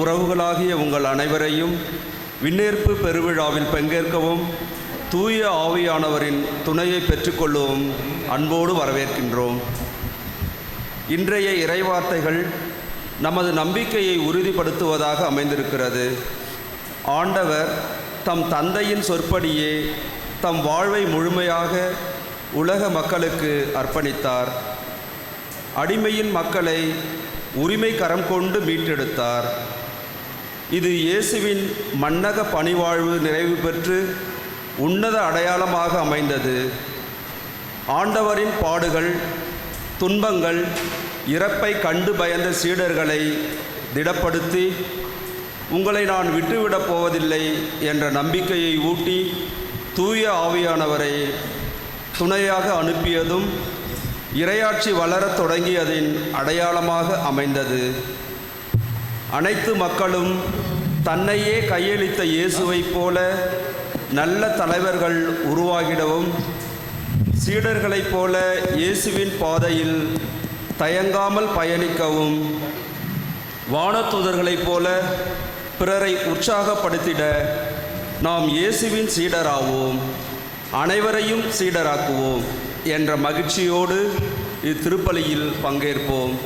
உறவுகளாகிய உங்கள் அனைவரையும் விண்ணேற்பு பெருவிழாவில் பங்கேற்கவும் தூய ஆவியானவரின் துணையை பெற்றுக்கொள்ளவும் அன்போடு வரவேற்கின்றோம். இன்றைய இறைவார்த்தைகள் நமது நம்பிக்கையை உறுதிப்படுத்துவதாக அமைந்திருக்கிறது. ஆண்டவர் தம் தந்தையின் சொற்படியே தம் வாழ்வை முழுமையாக உலக மக்களுக்கு அர்ப்பணித்தார். அடிமையின் மக்களை உரிமை கரம் கொண்டு மீட்டெடுத்தார். இது இயேசுவின் மன்னக பணிவாழ்வு நிறைவு பெற்று உன்னத அடையாளமாக அமைந்தது. ஆண்டவரின் பாடுகள், துன்பங்கள், இறப்பை கண்டு பயந்த சீடர்களை திடப்படுத்தி உங்களை நான் விட்டுவிடப் போவதில்லை என்ற நம்பிக்கையை ஊட்டி தூய ஆவியானவரை துணையாக அனுப்பியதும் இறையாட்சி வளரத் தொடங்கியதின் அடையாளமாக அமைந்தது. அனைத்து மக்களும் தன்னையே கையளித்த இயேசுவைப் போல நல்ல தலைவர்கள் உருவாகிடவும், சீடர்களைப் போல இயேசுவின் பாதையில் தயங்காமல் பயணிக்கவும், வானதூதர்களைப் போல பிறரை உற்சாகப்படுத்திட நாம் இயேசுவின் சீடராவோம், அனைவரையும் சீடராக்குவோம் என்ற மகிழ்ச்சியோடு இத்திருப்பலியில் பங்கேற்போம்.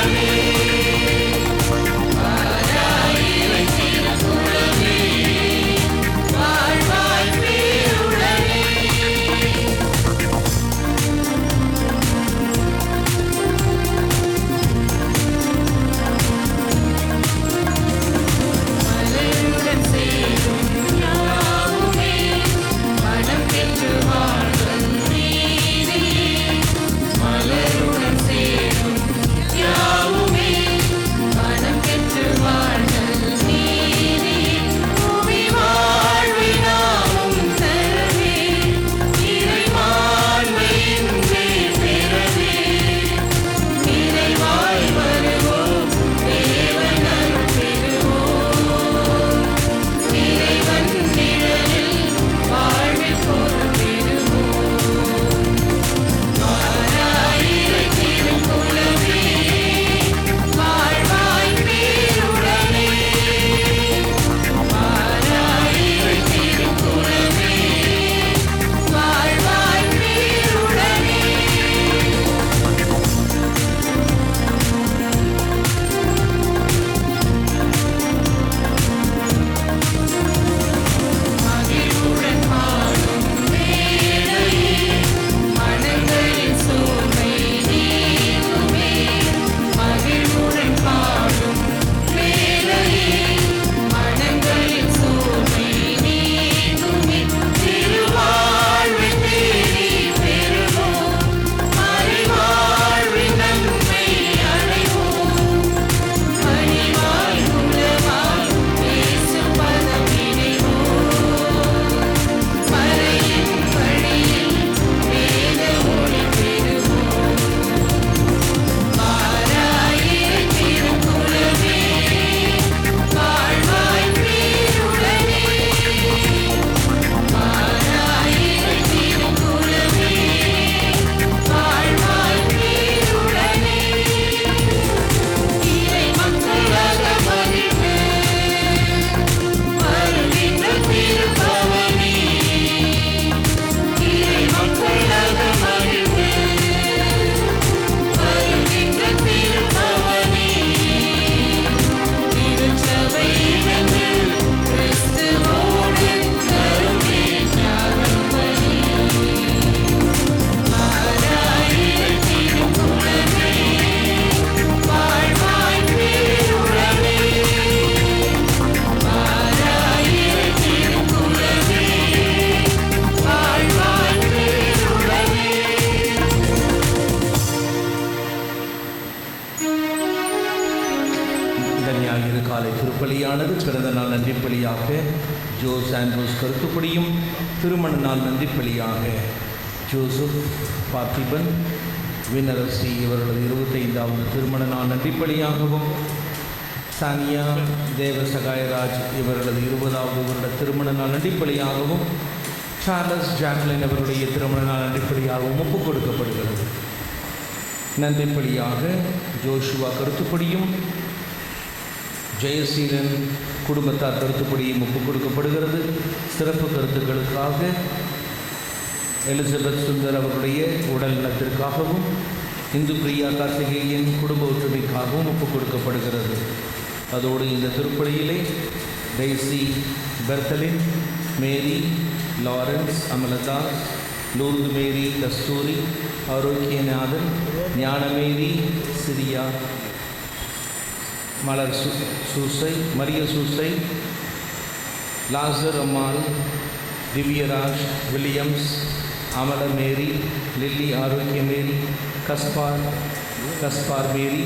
Yeah. காலை திருப்பலியானது பிறந்த நாள் நன்றிப்பலியாக ஜோஸ் ஆண்ட்ரூஸ் கருத்துப்படியும், திருமண நாள் நன்றிப்பலியாக ஜோசப் பார்த்திபன் வினரசி இவர்களது 25வது திருமண நாள் நன்றிப்பலியாகவும், சானியா தேவசகாயராஜ் இவர்களது 20வது வருட திருமண நாள் நன்றிப்பலியாகவும், சார்லஸ் ஜாக்லின் அவருடைய திருமண நாள் நன்றிப்பலியாகவும் ஒப்புக் கொடுக்கப்படுகிறது. நன்றிப்பலியாக ஜோஷுவா கருத்துப்படியும், ஜெயசீலன் குடும்பத்தார் கருத்துப்படியும் ஒப்புக் கொடுக்கப்படுகிறது. சிறப்பு கருத்துக்களுக்காக எலிசபெத் சுந்தர் அவருடைய உடல் நலத்திற்காகவும், இந்து பிரியா கார்த்திகேயன் குடும்ப ஒற்றுமைக்காகவும் ஒப்புக் கொடுக்கப்படுகிறது. அதோடு இந்த திருப்பலியிலே டெய்சி பெர்தலின், மேரி, லாரன்ஸ், அமலதாஸ், லூர்து மேரி, கஸ்தூரி, ஆரோக்கியநாதன், ஞானமேரி, சிரியா, மலர் சூசை, மரிய சூசை, லாசர் அம்மாள், திவ்யராஜ், வில்லியம்ஸ், அமல மேரி, லில்லி ஆரோக்கியமேரி, கஸ்பார் மேரி,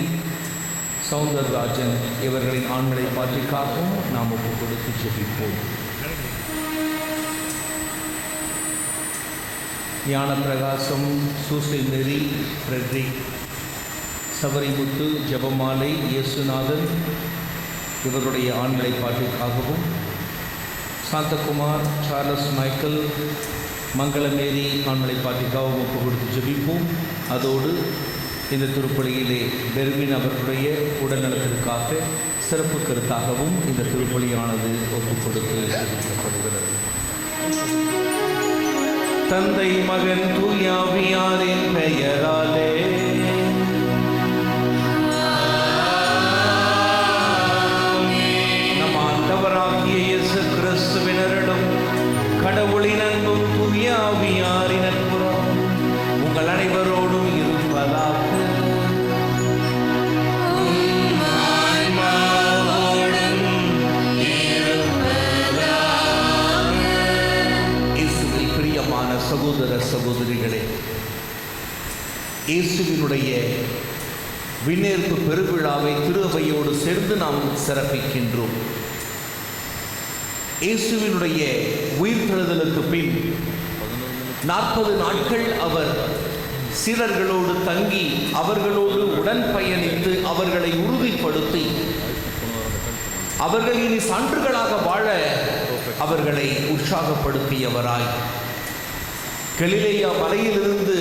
சௌந்தரராஜன் இவர்களின் ஆண்களை பாற்றிக்காகவும் நாம் ஒப்புக் கொடுத்து ஜெபிப்போம். ஞான பிரகாசம், சூசை மேரி, ஃப்ரெட்ரிக், சபரிமுத்து, ஜெபமாலை, இயேசுநாதன் இவருடைய ஆண்களை பாட்டிற்காகவும், சாந்தகுமார், சார்லஸ் மைக்கேல், மங்களமேரி ஆண்களை பாட்டிற்காகவும் ஒப்புக் கொடுத்து ஜெபிப்போம். அதோடு இந்த திருப்பலியிலே பெர்வின் அவர்களுடைய உடல்நலத்திற்காக சிறப்பு கருத்தாகவும் இந்த திருப்பலியானது ஒப்புக் கொடுத்து ஜெபிக்கப்படுகிறது. தந்தை, மகன், தூய ஆவியாரின் பெயராலே நம் ஆண்டவராகிய இயேசு கிறிஸ்துவினரிடம் கடவுளின் அன்பும் தூய ஆவியாரின் நட்புறவும் உங்கள் அனைவரோடும் இருப்பதாக. சகோதர சகோதரிகளே, இயேசுவினுடைய விண்ணேற்பு பெருவிழாவை திருவையோடு சேர்ந்து நாம் சிறப்பிக்கின்றோம். இயேசுவினுடைய உயிர்த்தெழுதலுக்கு பின் 40 நாட்கள் அவர் சீடர்களோடு தங்கி அவர்களோடு உடன் பயணித்து அவர்களை உறுதிப்படுத்தி அவர்கள் இனி சான்றுகளாக வாழ அவர்களை உற்சாகப்படுத்தியவராய் கலிலேயா மலையிலிருந்து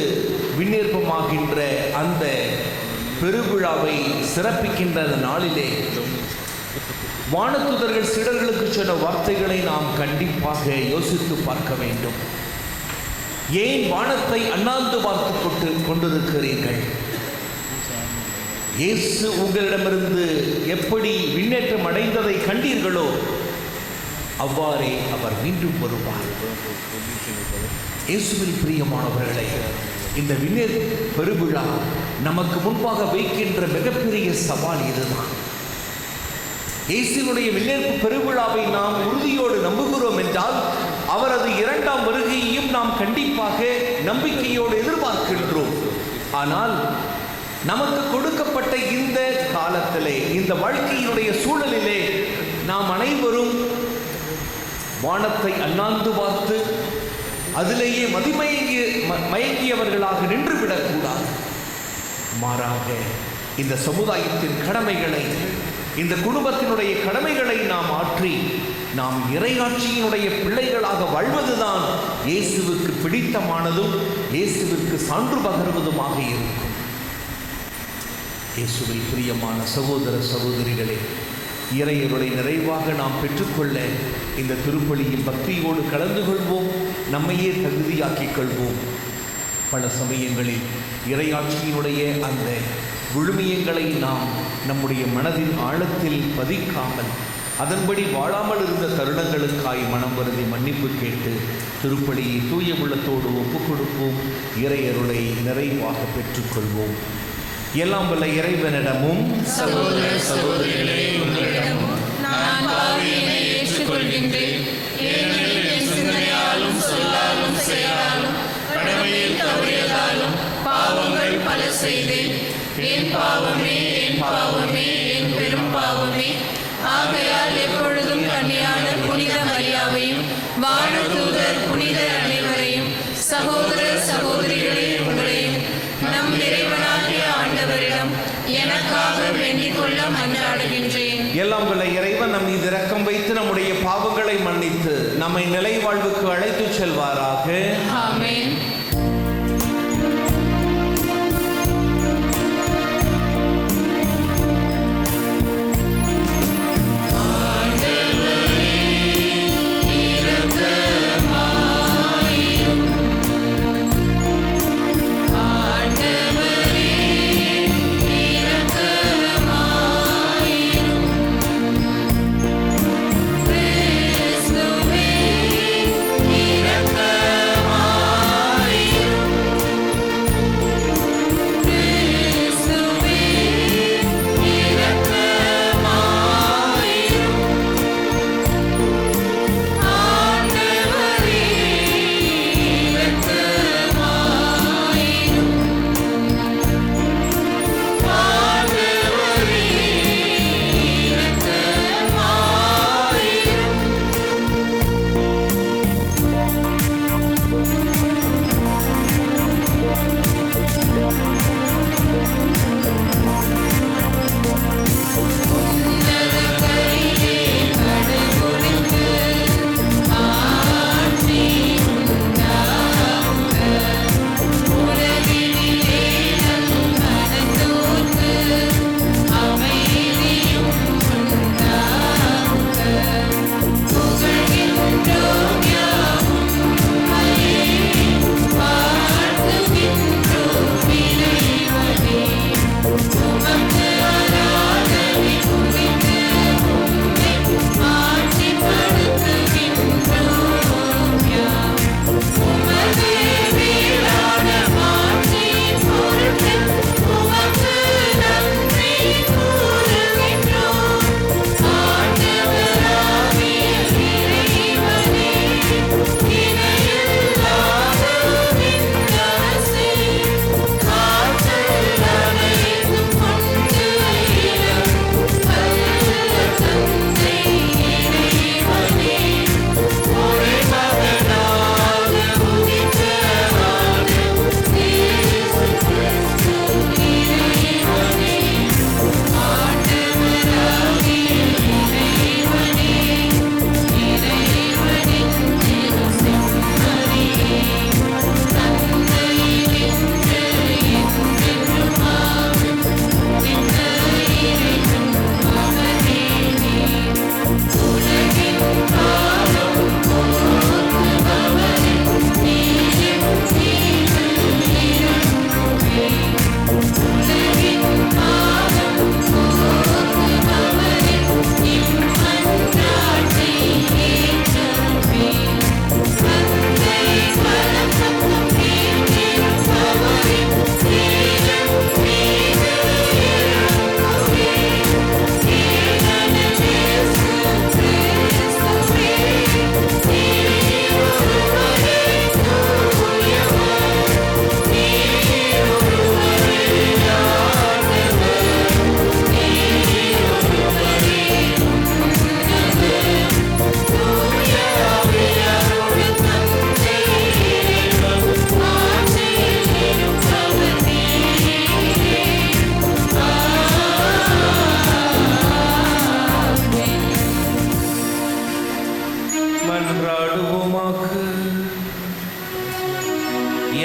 விண்ணேற்பமாகின்ற அந்த பெருவிழாவை சிறப்பிக்கின்ற நாளிலே வானதூதர்கள் சீடர்களுக்கு சொன்ன வார்த்தைகளை நாம் கண்டிப்பாக யோசித்து பார்க்க வேண்டும். ஏன் வானத்தை அண்ணாந்து பார்த்து கொண்டிருக்கிறீர்கள்? இயேசு உங்களிடமிருந்து எப்படி விண்ணேற்றம் அடைந்ததை கண்டீர்களோ அவ்வாறே அவர் மீண்டும் வருவார். இயேசுவில் பிரியமானவர்களே, இந்த விண்ணேற்பு பெருவிழா நமக்கு முன்பாக வைக்கின்ற மிகப்பெரிய சவால் இதுதான். இயேசுவினுடைய விண்ணேற்பு பெருவிழாவை நாம் உறுதியோடு நம்புகிறோம் என்றால் அவரது 2ஆம் வருகையையும் நாம் கண்டிப்பாக நம்பிக்கையோடு எதிர்பார்க்கின்றோம். ஆனால் நமக்கு கொடுக்கப்பட்ட இந்த காலத்திலே, இந்த வாழ்க்கையினுடைய சூழலிலே நாம் அனைவரும் வானத்தை அண்ணாந்து பார்த்து அதிலேயே மயங்கியவர்களாக நின்றுவிடக்கூடாது. மாறாக இந்த சமுதாயத்தின் கடமைகளை, இந்த குடும்பத்தினுடைய கடமைகளை நாம் ஆற்றி நாம் இறையாட்சியினுடைய பிள்ளைகளாக வாழ்வதுதான் இயேசுவுக்கு பிடித்தமானதும் இயேசுவிற்கு சான்று பகர்வதுமாக இருக்கும். இயேசுவில் பிரியமான சகோதர சகோதரிகளே, இறையருளை நிறைவாக நாம் பெற்றுக்கொள்ள இந்த திருப்பலியில் பக்தியோடு கலந்து கொள்வோம், நம்மையே தகுதியாக்கிக் கொள்வோம். பல சமயங்களில் இறையாட்சியினுடைய அந்த விழுமியங்களை நாம் நம்முடைய மனதின் ஆழத்தில் பதிக்காமல் அதன்படி வாழாமல் இருந்த தருணங்களுக்காய் மனம் வருந்தி மன்னிப்பு கேட்டு திருப்பலியை தூய உள்ளத்தோடு ஒப்புக் கொடுப்போம். இறையருளை நிறைவாக பெற்றுக்கொள்வோம். எல்லாம் வல்ல இறைவனிடமும் சகோதர சகோதரிகளே உங்களிடமும் நான் பாவியனை ஏற்றுக்கொள்கின்றேன். ஏனெனில் என் சிந்தனையாலும் சொல்லாலும் செயலாலும் கடமையில் தவறியதாலும் பாவங்கள் பல செய்தேன். என் பாவமே என் பாவமே என் பெரும் பாவமே. மன்றாடுகின்றேன். எல்லாம் வல்ல இறைவன் நம் மீது இரக்கம் வைத்து நம்முடைய பாவங்களை மன்னித்து நம்மை நிலை வாழ்வுக்கு அழைத்துச் செல்வாராக. ஆமென்.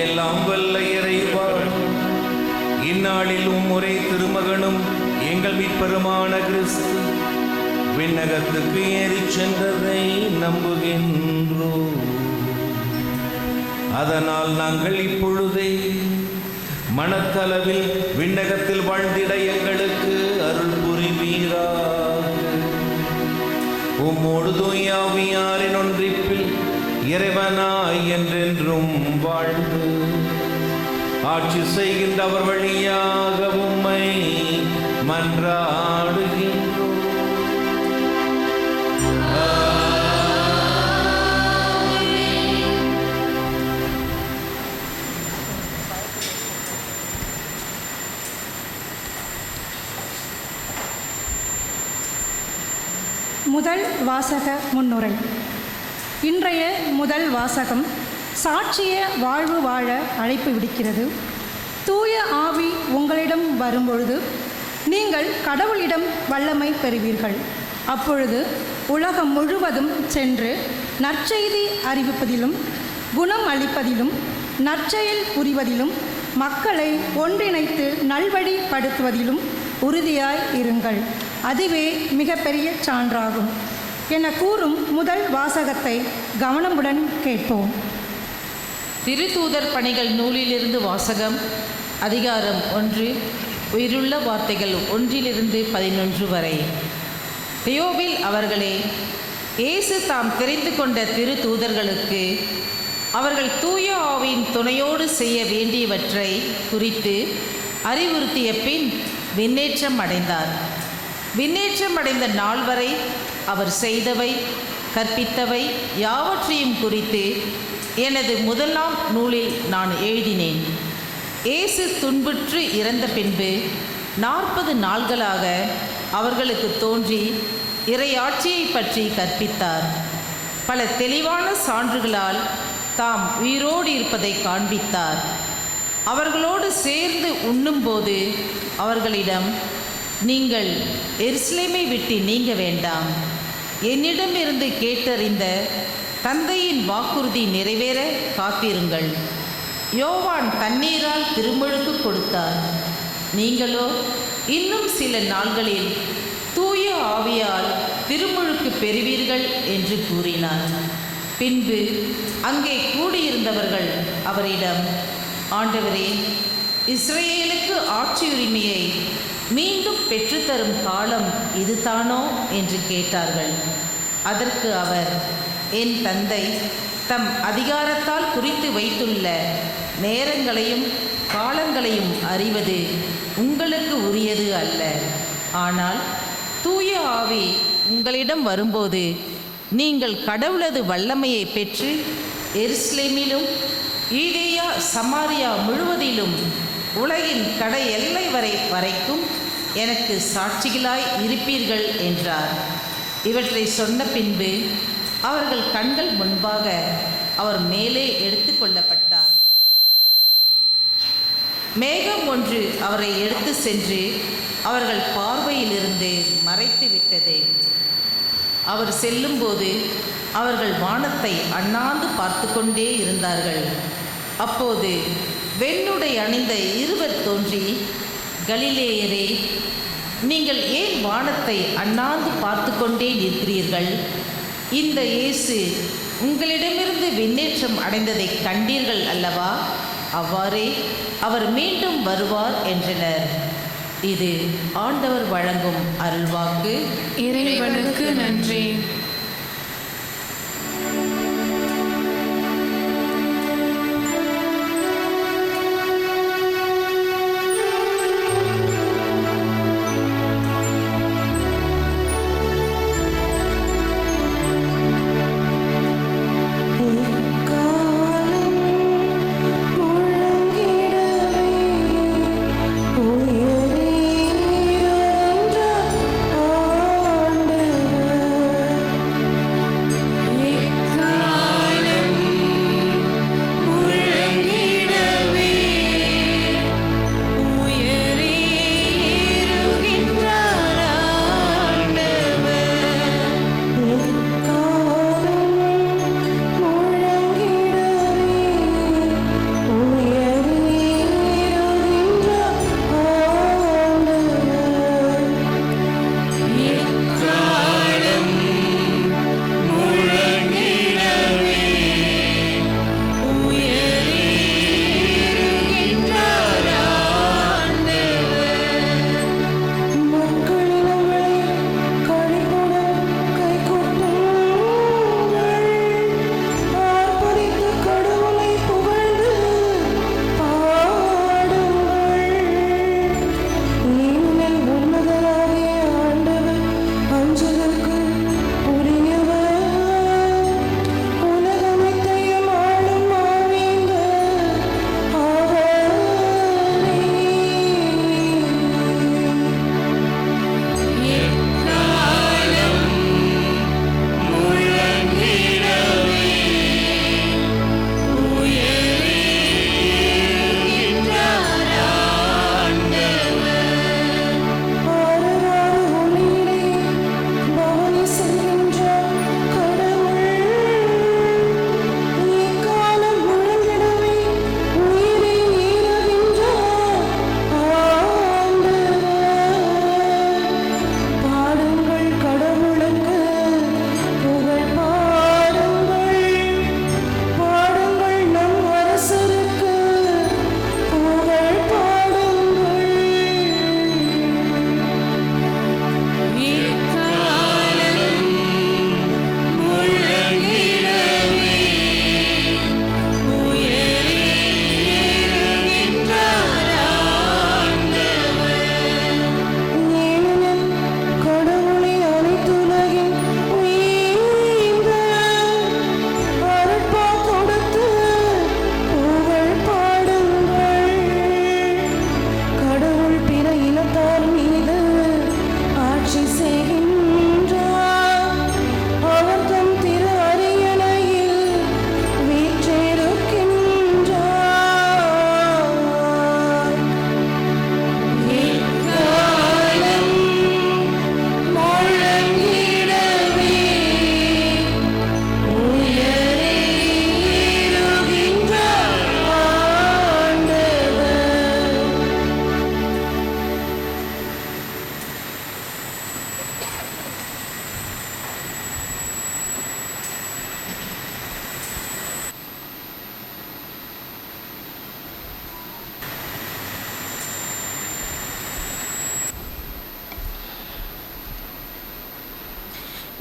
எல்லாம் வல்ல இறைவா, இந்நாளில் உம்முறை திருமகனும் எங்கள் மீட்பெருமான கிறிஸ்து விண்ணகத்துக்கு ஏறிச் சென்றதை நம்புகின்றோம். அதனால் நாங்கள் இப்பொழுதே மனத்தளவில் விண்ணகத்தில் வாழ்ந்திட எங்களுக்கு அருள் புரிவீராக. உம்மோடு தூய ஆவியாரின் ஒன்றிப்பில் இறைவனாய் என்றென்றும் வாழ்ந்து ஆட்சி செய்கின்ற அவர் வழியாக உம்மை மன்றாடுகின்றோம். முதல் வாசக முன்னுரை. இன்றைய முதல் வாசகம் சாட்சிய வாழ்வு வாழ அழைப்பு விடுக்கிறது. தூய ஆவி உங்களிடம் வரும்பொழுது நீங்கள் கடவுளிடம் வல்லமை பெறுவீர்கள். அப்பொழுது உலகம் முழுவதும் சென்று நற்செய்தி அறிவிப்பதிலும் குணம் அளிப்பதிலும் நற்செயல் புரிவதிலும் மக்களை ஒன்றிணைத்து நல்வழிப்படுத்துவதிலும் உறுதியாய் இருங்கள். அதுவே மிகப்பெரிய சான்றாகும் என கூறும் முதல் வாசகத்தை கவனமுடன் கேட்போம். திருத்தூதர் பணிகள் நூலிலிருந்து வாசகம். அதிகாரம் 1. உயிருள்ள வார்த்தைகள் 1-11 வரை. தியோவில் அவர்களே, இயேசு தாம் தெரிந்து கொண்ட திருத்தூதர்களுக்கு அவர்கள் தூய ஆவியின் துணையோடு செய்ய வேண்டியவற்றை குறித்து அறிவுறுத்திய பின் விண்ணேற்றம் அடைந்தார். விண்ணேற்றம் அடைந்த நாள் வரை அவர் செய்தவை கற்பித்தவை யாவற்றையும் குறித்து எனது முதலாம் நூலில் நான் எழுதினேன். இயேசு துன்புற்று இறந்த பின்பு 40 நாள்களாக அவர்களுக்கு தோன்றி இறையாட்சியை பற்றி கற்பித்தார். பல தெளிவான சான்றுகளால் தாம் உயிரோடு இருப்பதை காண்பித்தார். அவர்களோடு சேர்ந்து உண்ணும்போது அவர்களிடம், நீங்கள் எருசலேமை விட்டு நீங்க வேண்டாம், என்னிடமிருந்து கேட்டறிந்த தந்தையின் வாக்குறுதி நிறைவேற காத்திருங்கள். யோவான் தண்ணீரால் திருமுழுக்கு கொடுத்தார், நீங்களோ இன்னும் சில நாள்களில் தூய ஆவியால் திருமுழுக்கு பெறுவீர்கள் என்று கூறினார். பின்பு அங்கே கூடியிருந்தவர்கள் அவரிடம், ஆண்டவரே, இஸ்ரேலுக்கு ஆட்சியுரிமையை மீண்டும் பெற்றுத்தரும் காலம் இதுதானோ என்று கேட்டார்கள். அதற்கு அவர், என் தந்தை தம் அதிகாரத்தால் குறித்து வைத்துள்ள நேரங்களையும் காலங்களையும் அறிவது உங்களுக்கு உரியது அல்ல. ஆனால் தூய ஆவி உங்களிடம் வரும்போது நீங்கள் கடவுளது வல்லமையை பெற்று எருசலேமிலும் யூதேயா சமாரியா முழுவதிலும் உலகின் கடை எல்லை வரைக்கும் எனக்கு சாட்சிகளாய் இருப்பீர்கள் என்றார். இவற்றை சொன்ன பின்பு அவர்கள் கண்கள் முன்பாக அவர் மேலே எடுத்து கொள்ளப்பட்டார். மேகம் ஒன்று அவரை எடுத்து சென்று அவர்கள் பார்வையிலிருந்து மறைத்து விட்டது. அவர் செல்லும்போது அவர்கள் வானத்தை அண்ணாந்து பார்த்து கொண்டே இருந்தார்கள். அப்போது வெண்ணுடை அணிந்த 2 தோன்றி, கலிலேயரே, நீங்கள் ஏன் வானத்தை அண்ணாந்து பார்த்து கொண்டே நிற்கிறீர்கள்? இந்த இயேசு உங்களிடமிருந்து விண்ணேற்றம் அடைந்ததை கண்டீர்கள் அல்லவா? அவ்வாறே அவர் மீண்டும் வருவார் என்றனர். இது ஆண்டவர் வழங்கும் அருள்வாக்கு. இறைவனுக்கு நன்றி. உயிரே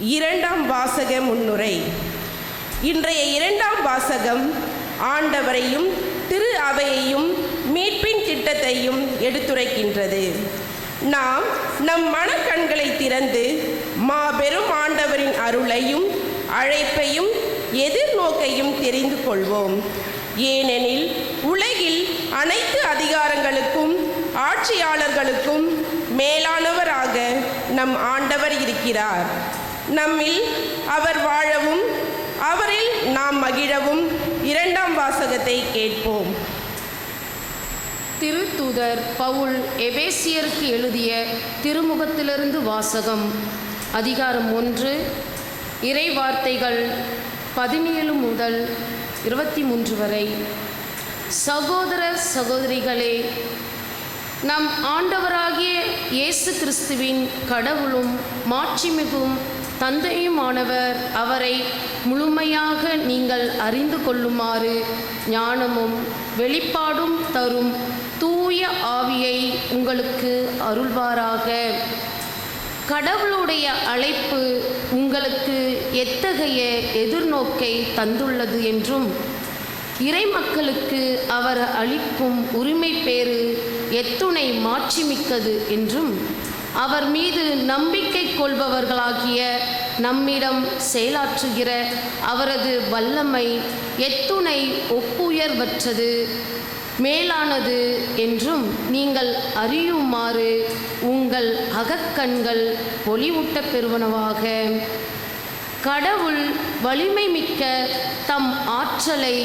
இரண்டாம் வாசக முன்னுரை. இன்றைய இரண்டாம் வாசகம் ஆண்டவரையும் திரு அவையையும் மீட்பின் திட்டத்தையும் எடுத்துரைக்கின்றது. நாம் நம் மனக்கண்களை திறந்து மாபெரும் ஆண்டவரின் அருளையும் அழைப்பையும் எதிர்நோக்கையும் தெரிந்து கொள்வோம். ஏனெனில் உலகில் அனைத்து அதிகாரங்களுக்கும் ஆட்சியாளர்களுக்கும் மேலானவராக நம் ஆண்டவர் இருக்கிறார். நம்மில் அவர் வாழவும் அவரில் நாம் மகிழவும் இரண்டாம் வாசகத்தை கேட்போம். திருத்தூதர் பவுல் எபேசியருக்கு எழுதிய திருமுகத்திலிருந்து வாசகம். அதிகாரம் 1, இறை வார்த்தைகள் 17 முதல் 23 வரை. சகோதர சகோதரிகளே, நம் ஆண்டவராகிய இயேசு கிறிஸ்துவின் கடவுளும் மாட்சிமிகும் தந்தையுமானவர் அவரை முழுமையாக நீங்கள் அறிந்து கொள்ளுமாறு ஞானமும் வெளிப்பாடும் தரும் தூய ஆவியை உங்களுக்கு அருள்வாராக. கடவுளுடைய அழைப்பு உங்களுக்கு எத்தகைய எதிர்நோக்கை தந்துள்ளது என்றும் இறை மக்களுக்கு அவர் அளிக்கும் உரிமை பேறு எத்துணை மாட்சிமிக்கது என்றும் அவர் மீது நம்பிக்கை கொள்பவர்களாகிய நம்மிடம் செயலாற்றுகிற அவரது வல்லமை எத்துணை ஒப்புயர்வற்றது மேலானது என்றும் நீங்கள் அறியுமாறு உங்கள் அகக்கண்கள் ஒளிவூட்ட பெறுவனவாக. கடவுள் வலிமை மிக்க தம் ஆற்றலை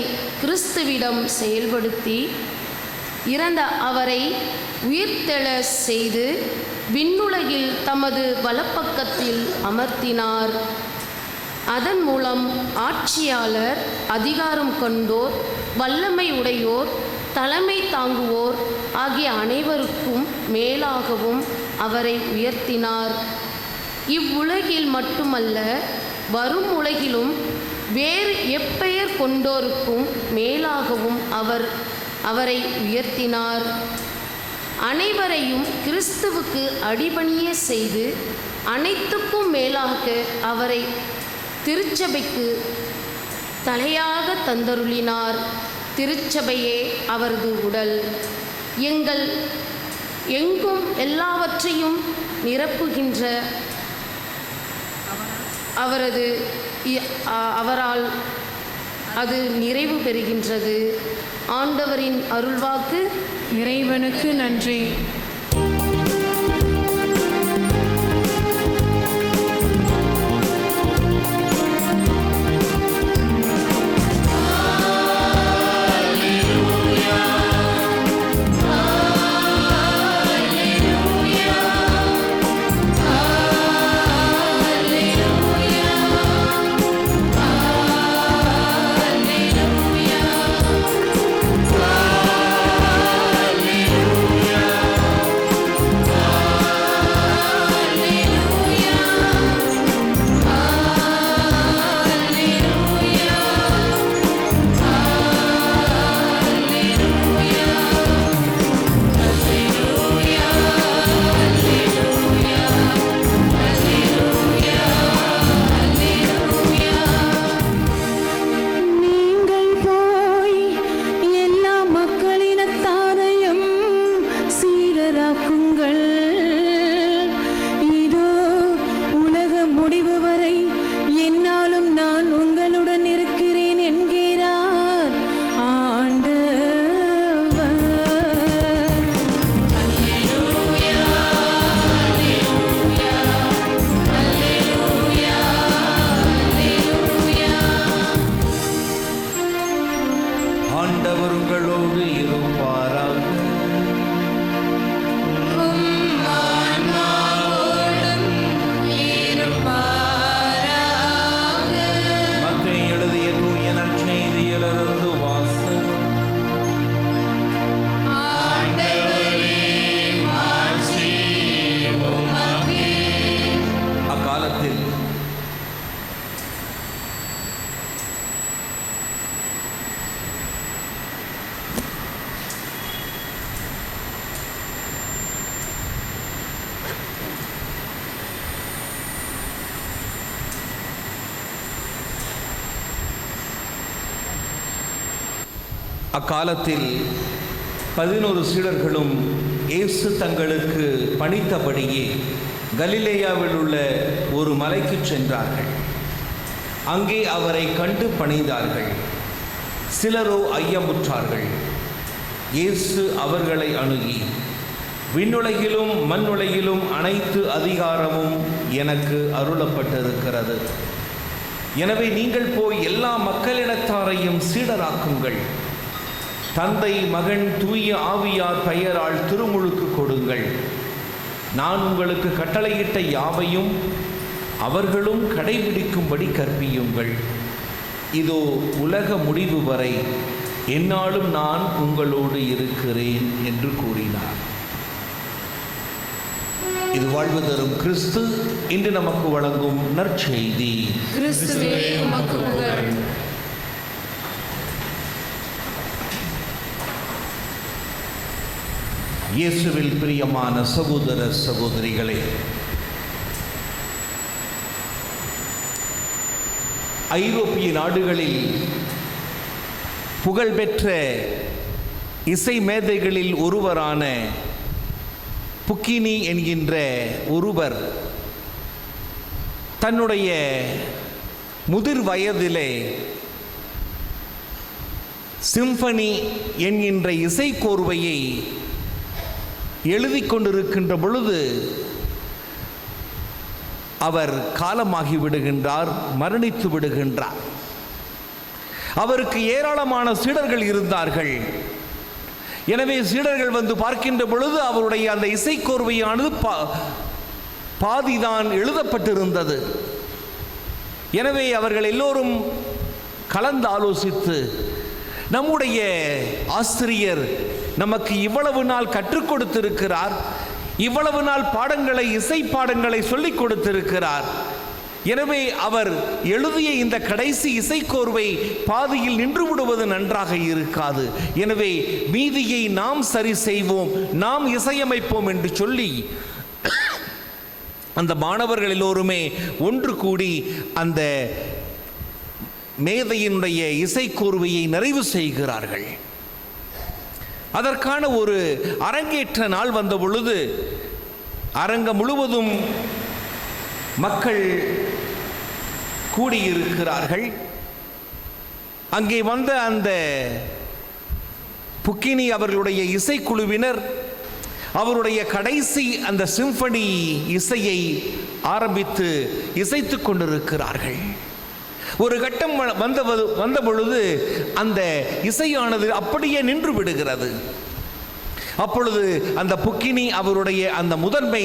கிறிஸ்துவிடம் செயல்படுத்தி இறந்த அவரை உயிர்த்தெழ செய்து விண்ணுலகில் தமது வலப்பக்கத்தில் அமர்த்தினார். அதன் மூலம் ஆட்சியாளர், அதிகாரம் கொண்டோர், வல்லமை உடையோர், தலைமை தாங்குவோர் ஆகிய அனைவருக்கும் மேலாகவும் அவரை உயர்த்தினார். இவ்வுலகில் மட்டுமல்ல, வரும் உலகிலும் வேறு எப்பெயர் கொண்டோருக்கும் மேலாகவும் அவரை உயர்த்தினார். அனைவரையும் கிறிஸ்துவுக்கு அடிபணிய செய்து அனைத்துக்கும் மேலாக அவரை திருச்சபைக்கு தலையாக தந்தருளினார். திருச்சபையே அவரது உடல். எங்கும் எல்லாவற்றையும் நிரப்புகின்ற அவரால் அது நிறைவு பெறுகின்றது. ஆண்டவரின் அருள்வாக்கு. இறைவனுக்கு நன்றி. அக்காலத்தில் 11 சீடர்களும் இயேசு தங்களுக்கு பணித்தபடியே கலிலேயாவில் உள்ள ஒரு மலைக்கு சென்றார்கள். அங்கே அவரை கண்டு பணிந்தார்கள். சிலரோ ஐயமுற்றார்கள். இயேசு அவர்களை அணுகி, விண்ணுலகிலும் மண்ணுலகிலும் அனைத்து அதிகாரமும் எனக்கு அருளப்பட்டிருக்கிறது. எனவே நீங்கள் போய் எல்லா மக்களினத்தாரையும் சீடராக்குங்கள். தந்தை, மகன், தூய ஆவியார் பெயரால் திருமுழுக்கு கொடுங்கள். நான் உங்களுக்கு கட்டளையிட்ட யாவையும் அவர்களும் கடைபிடிக்கும்படி கற்பியுங்கள். இதோ உலக முடிவு வரை எந்நாளும் நான் உங்களோடு இருக்கிறேன் என்று கூறினார். இது வாழ்வு தரும் கிறிஸ்து இன்று நமக்கு வழங்கும் நற்செய்தி. கிறிஸ்துவே உமக்கு புகழ். இயேசுவில் பிரியமான சகோதர சகோதரிகளே, ஐரோப்பிய நாடுகளில் புகழ்பெற்ற இசை மேதைகளில் ஒருவரான புக்கினி என்கின்ற ஒருவர் தன்னுடைய முதிர் வயதிலே சிம்பனி என்கின்ற இசைக்கோர்வையை எழுதி கொண்டிருக்கின்ற பொழுது அவர் காலமாகி விடுகின்றார், மரணித்து விடுகின்றார். அவருக்கு ஏராளமான சீடர்கள் இருந்தார்கள். எனவே சீடர்கள் வந்து பார்க்கின்ற பொழுது அவருடைய அந்த இசைக்கோர்வையானது பாதிதான் எழுதப்பட்டிருந்தது. எனவே அவர்கள் எல்லோரும் கலந்து ஆலோசித்து, நம்முடைய ஆசிரியர் நமக்கு இவ்வளவு நாள் கற்றுக் கொடுத்திருக்கிறார், இவ்வளவு நாள் பாடங்களை, இசை பாடங்களை சொல்லிக் கொடுத்திருக்கிறார். எனவே அவர் எழுதிய இந்த கடைசி இசைக்கோர்வை பாதியில் நின்று விடுவது நன்றாக இருக்காது. எனவே மீதியை நாம் சரி செய்வோம், நாம் இசையமைப்போம் என்று சொல்லி அந்த மாணவர்கள் எல்லோருமே ஒன்று கூடி அந்த மேதையினுடைய இசைக்கோர்வையை நிறைவு செய்கிறார்கள். அதற்கான ஒரு அரங்கேற்ற நாள் வந்த பொழுது அரங்கம் முழுவதும் மக்கள் கூடியிருக்கிறார்கள். அங்கே வந்த அந்த புக்கினி அவர்களுடைய இசைக்குழுவினர் அவருடைய கடைசி அந்த சிம்பனி இசையை ஆரம்பித்து இசைத்து கொண்டிருக்கிறார்கள். ஒரு கட்டம் வந்த பொழுது அந்த இசையானது அப்படியே நின்று விடுகிறது. அப்பொழுது அந்த புக்கினி அவருடைய அந்த முதன்மை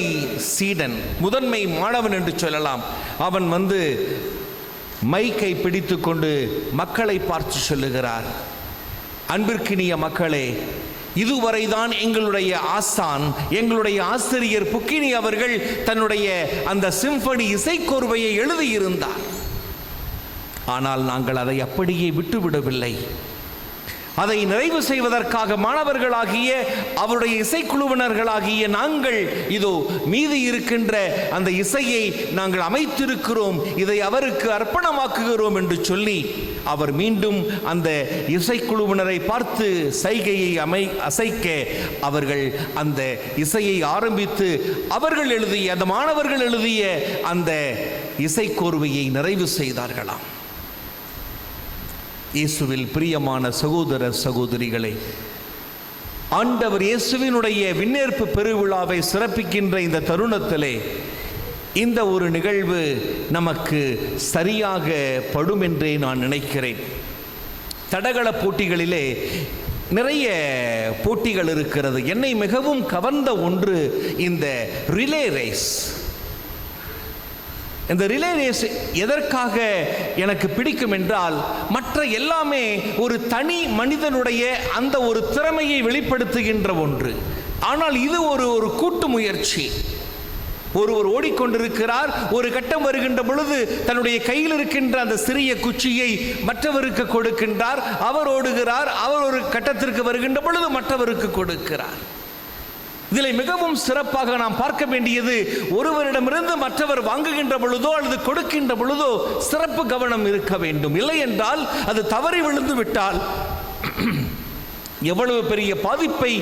சீடன், முதன்மை மாணவன் என்று சொல்லலாம், அவன் வந்து மைக்கை பிடித்து கொண்டு மக்களை பார்த்து சொல்லுகிறார், அன்பிற்கினிய மக்களே, இதுவரைதான் எங்களுடைய ஆசான், எங்களுடைய ஆசிரியர் புக்கினி அவர்கள் தன்னுடைய அந்த சிம்பனி இசைக்கோர்வையை எழுதியிருந்தார். ஆனால் நாங்கள் அதை அப்படியே விட்டுவிடவில்லை. அதை நிறைவு செய்வதற்காக மாணவர்களாகிய அவருடைய இசைக்குழுவினர்களாகிய நாங்கள் இதோ மீதி இருக்கின்ற அந்த இசையை நாங்கள் அமைத்திருக்கிறோம், இதை அவருக்கு அர்ப்பணமாக்குகிறோம் என்று சொல்லி அவர் மீண்டும் அந்த இசைக்குழுவினரை பார்த்து சைகையை அசைக்க அவர்கள் அந்த இசையை ஆரம்பித்து அவர்கள் எழுதிய, அந்த மாணவர்கள் எழுதிய அந்த இசைக்கோர்வையை நிறைவு செய்தார்களாம். இயேசுவில் பிரியமான சகோதர சகோதரிகளே, ஆண்டவர் இயேசுவினுடைய விண்ணேற்பு பெருவிழாவை சிறப்பிக்கின்ற இந்த தருணத்திலே இந்த ஒரு நிகழ்வு நமக்கு சரியாக படும் என்றே நான் நினைக்கிறேன். தடகள போட்டிகளிலே நிறைய போட்டிகள் இருக்கிறது. என்னை மிகவும் கவர்ந்த ஒன்று இந்த ரிலே ரேஸ். இந்த ரிலே ரேஸ் எதற்காக எனக்கு பிடிக்கும் என்றால், மற்ற எல்லாமே ஒரு தனி மனிதனுடைய அந்த ஒரு திறமையை வெளிப்படுத்துகின்ற ஒன்று. ஆனால் இது ஒரு கூட்டு முயற்சி. ஒருவர் ஓடிக்கொண்டிருக்கிறார், ஒரு கட்டம் வருகின்ற பொழுது தன்னுடைய கையில் இருக்கின்ற அந்த சிறிய குச்சியை மற்றவருக்கு கொடுக்கின்றார், அவர் ஓடுகிறார், அவர் ஒரு கட்டத்திற்கு வருகின்ற பொழுது மற்றவருக்கு கொடுக்கிறார். இதில் மிகவும் சிறப்பாக நாம் பார்க்க வேண்டியது, ஒருவரிடமிருந்து மற்றவர் வாங்குகின்ற பொழுதோ அல்லது கொடுக்கின்ற பொழுதோ சிறப்பு கவனம் இருக்க வேண்டும். இல்லை என்றால் அது தவறி விழுந்து விட்டால் எவ்வளவு பெரிய பாதிப்பை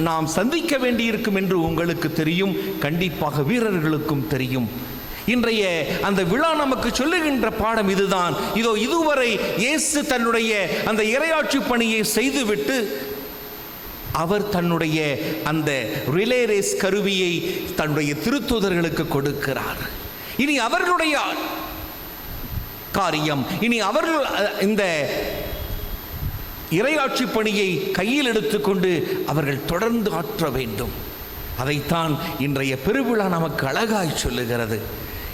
நாம் சந்திக்க வேண்டியிருக்கும் என்று உங்களுக்கு தெரியும், கண்டிப்பாக வீரர்களுக்கும் தெரியும். இன்றைய அந்த விழா நமக்கு சொல்லுகின்ற பாடம் இதுதான். இதோ இதுவரை இயேசு தன்னுடைய அந்த இறையாட்சி பணியை செய்துவிட்டு அவர் தன்னுடைய அந்த ரிலே ரேஸ் கருவியை தன்னுடைய திருத்தூதர்களுக்கு கொடுக்கிறார். இனி அவர்களுடைய காரியம், இனி அவர்கள் இந்த இறையாட்சி பணியை கையில் எடுத்துக்கொண்டு அவர்கள் தொடர்ந்து ஆற்ற வேண்டும். அதைத்தான் இன்றைய பெருவிழா நமக்கு அழகாய் சொல்லுகிறது.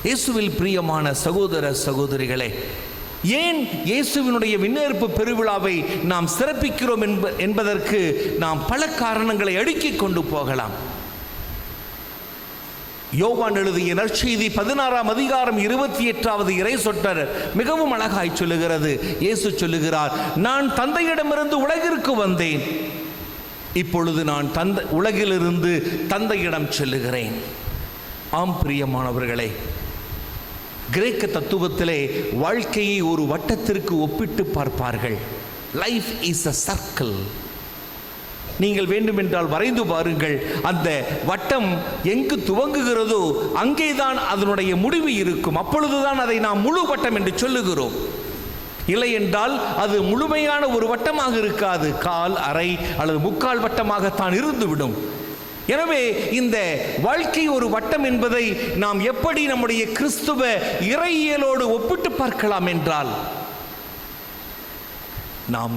இயேசுவில் பிரியமான சகோதர சகோதரிகளே, ஏன் இயேசுவினுடைய விண்ணேற்பு பெருவிழாவை நாம் சிறப்பிக்கிறோம் என்பதற்கு நாம் பல காரணங்களை அடுக்கிக் கொண்டு போகலாம். யோவான் எழுதிய நற்செய்தி 16ஆம் அதிகாரம் 28வது இறை சொற்றர் மிகவும் அழகாய் சொல்லுகிறது. இயேசு சொல்லுகிறார், நான் தந்தையிடமிருந்து உலகிற்கு வந்தேன், இப்பொழுது நான் உலகிலிருந்து தந்தையிடம் செல்லுகிறேன். ஆம் பிரியமானவர்களே, கிரேக்க தத்துவத்திலே வாழ்க்கையை ஒரு வட்டத்திற்கு ஒப்பிட்டு பார்ப்பார்கள். Life is a circle. நீங்கள் வேண்டுமென்றால் வரைந்து பாருங்கள். அந்த வட்டம் எங்கு துவங்குகிறதோ அங்கேதான் அதனுடைய முடிவு இருக்கும். அப்பொழுதுதான் அதை நாம் முழு வட்டம் என்று சொல்லுகிறோம். இல்லை என்றால் அது முழுமையான ஒரு வட்டமாக இருக்காது, கால், அரை அல்லது முக்கால் வட்டமாகத்தான் இருந்துவிடும். எனவே இந்த வாழ்க்கை ஒரு வட்டம் என்பதை நாம் எப்படி நம்முடைய கிறிஸ்துவ இறையியலோடு ஒப்பிட்டு பார்க்கலாம் என்றால், நாம்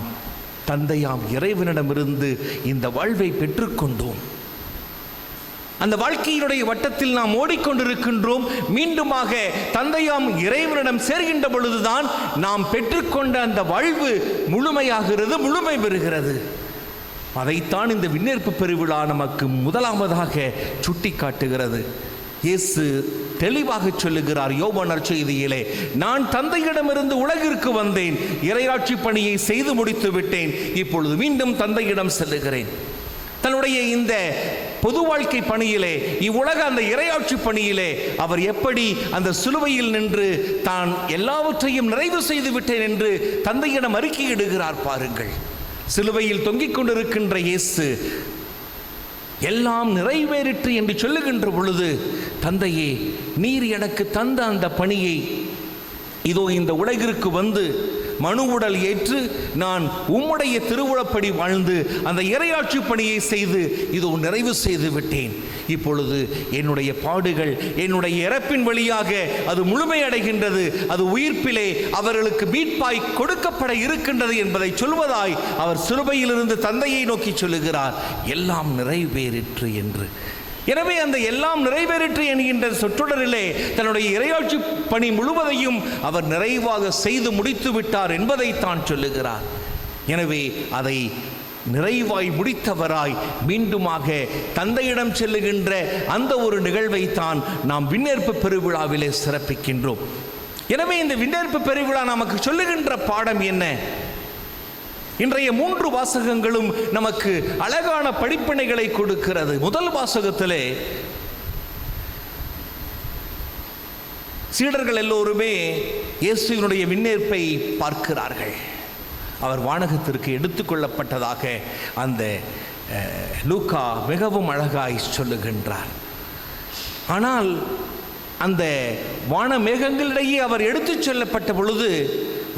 தந்தையாம் இறைவனிடமிருந்து இந்த வாழ்வை பெற்றுக்கொண்டோம். அந்த வாழ்க்கையினுடைய வட்டத்தில் நாம் ஓடிக்கொண்டிருக்கின்றோம். மீண்டுமாக தந்தையாம் இறைவனிடம் சேர்கின்ற பொழுதுதான் நாம் பெற்றுக்கொண்ட அந்த வாழ்வு முழுமையாகிறது, முழுமை பெறுகிறது. அதைத்தான் இந்த விண்ணேற்பு பெருவிழா நமக்கு முதலாவதாக சுட்டி காட்டுகிறது. இயேசு தெளிவாக சொல்லுகிறார் யோவான் நற்செய்தியிலே, நான் தந்தையிடமிருந்து உலகிற்கு வந்தேன், இறையாட்சி பணியை செய்து முடித்து விட்டேன், இப்பொழுது மீண்டும் தந்தையிடம் செல்லுகிறேன். தன்னுடைய இந்த பொது வாழ்க்கை பணியிலே, இவ்வுலக அந்த இறையாட்சி பணியிலே அவர் எப்படி அந்த சிலுவையில் நின்று தான் எல்லாவற்றையும் நிறைவு செய்து விட்டேன் என்று தந்தையிடம் அறிக்கையிடுகிறார் பாருங்கள். சிலுவையில் தொங்கிக் கொண்டிருக்கின்ற இயேசு எல்லாம் நிறைவேறிற்று என்று சொல்லுகின்ற பொழுது, தந்தையே, நீர் எனக்கு தந்த அந்த பணியை இதோ இந்த உலகிற்கு வந்து மனு உடல் ஏற்று நான் உம்முடைய திருவுளப்படி வாழ்ந்து அந்த இறையாட்சி பணியை செய்து இதோ நிறைவு செய்து விட்டேன். இப்பொழுது என்னுடைய பாடுகள், என்னுடைய இறப்பின் வழியாக அது முழுமையடைகின்றது, அது உயிர்ப்பிலே அவர்களுக்கு மீட்பாய் கொடுக்கப்பட இருக்கின்றது என்பதை சொல்வதாய் அவர் சிலுவையிலிருந்து தந்தையை நோக்கி சொல்லுகிறார், எல்லாம் நிறைவேறிற்று என்று. எனவே அந்த எல்லாம் நிறைவேறிற்று என்கின்ற சொற்றொடரிலே தன்னுடைய இறையாட்சி பணி முழுவதையும் அவர் நிறைவாக செய்து முடித்து விட்டார் என்பதைத்தான் சொல்லுகிறார். எனவே அதை நிறைவாய் முடித்தவராய் மீண்டுமாக தந்தையிடம் செல்லுகின்ற அந்த ஒரு நிகழ்வைத்தான் நாம் விண்ணேற்பு பெருவிழாவிலே சிறப்பிக்கின்றோம். எனவே இந்த விண்ணேற்பு பெருவிழா நமக்கு சொல்லுகின்ற பாடம் என்ன? இன்றைய 3 வாசகங்களும் நமக்கு அழகான படிப்பினைகளை கொடுக்கிறது. முதல் வாசகத்திலே சீடர்கள் எல்லோருமே இயேசுவினுடைய விண்ணேற்பை பார்க்கிறார்கள். அவர் வானகத்திற்கு எடுத்துக்கொள்ளப்பட்டதாக அந்த லூக்கா மிகவும் அழகாய் சொல்லுகின்றார். ஆனால் அந்த வான மேகங்களிடையே அவர் எடுத்துச் செல்லப்பட்ட பொழுது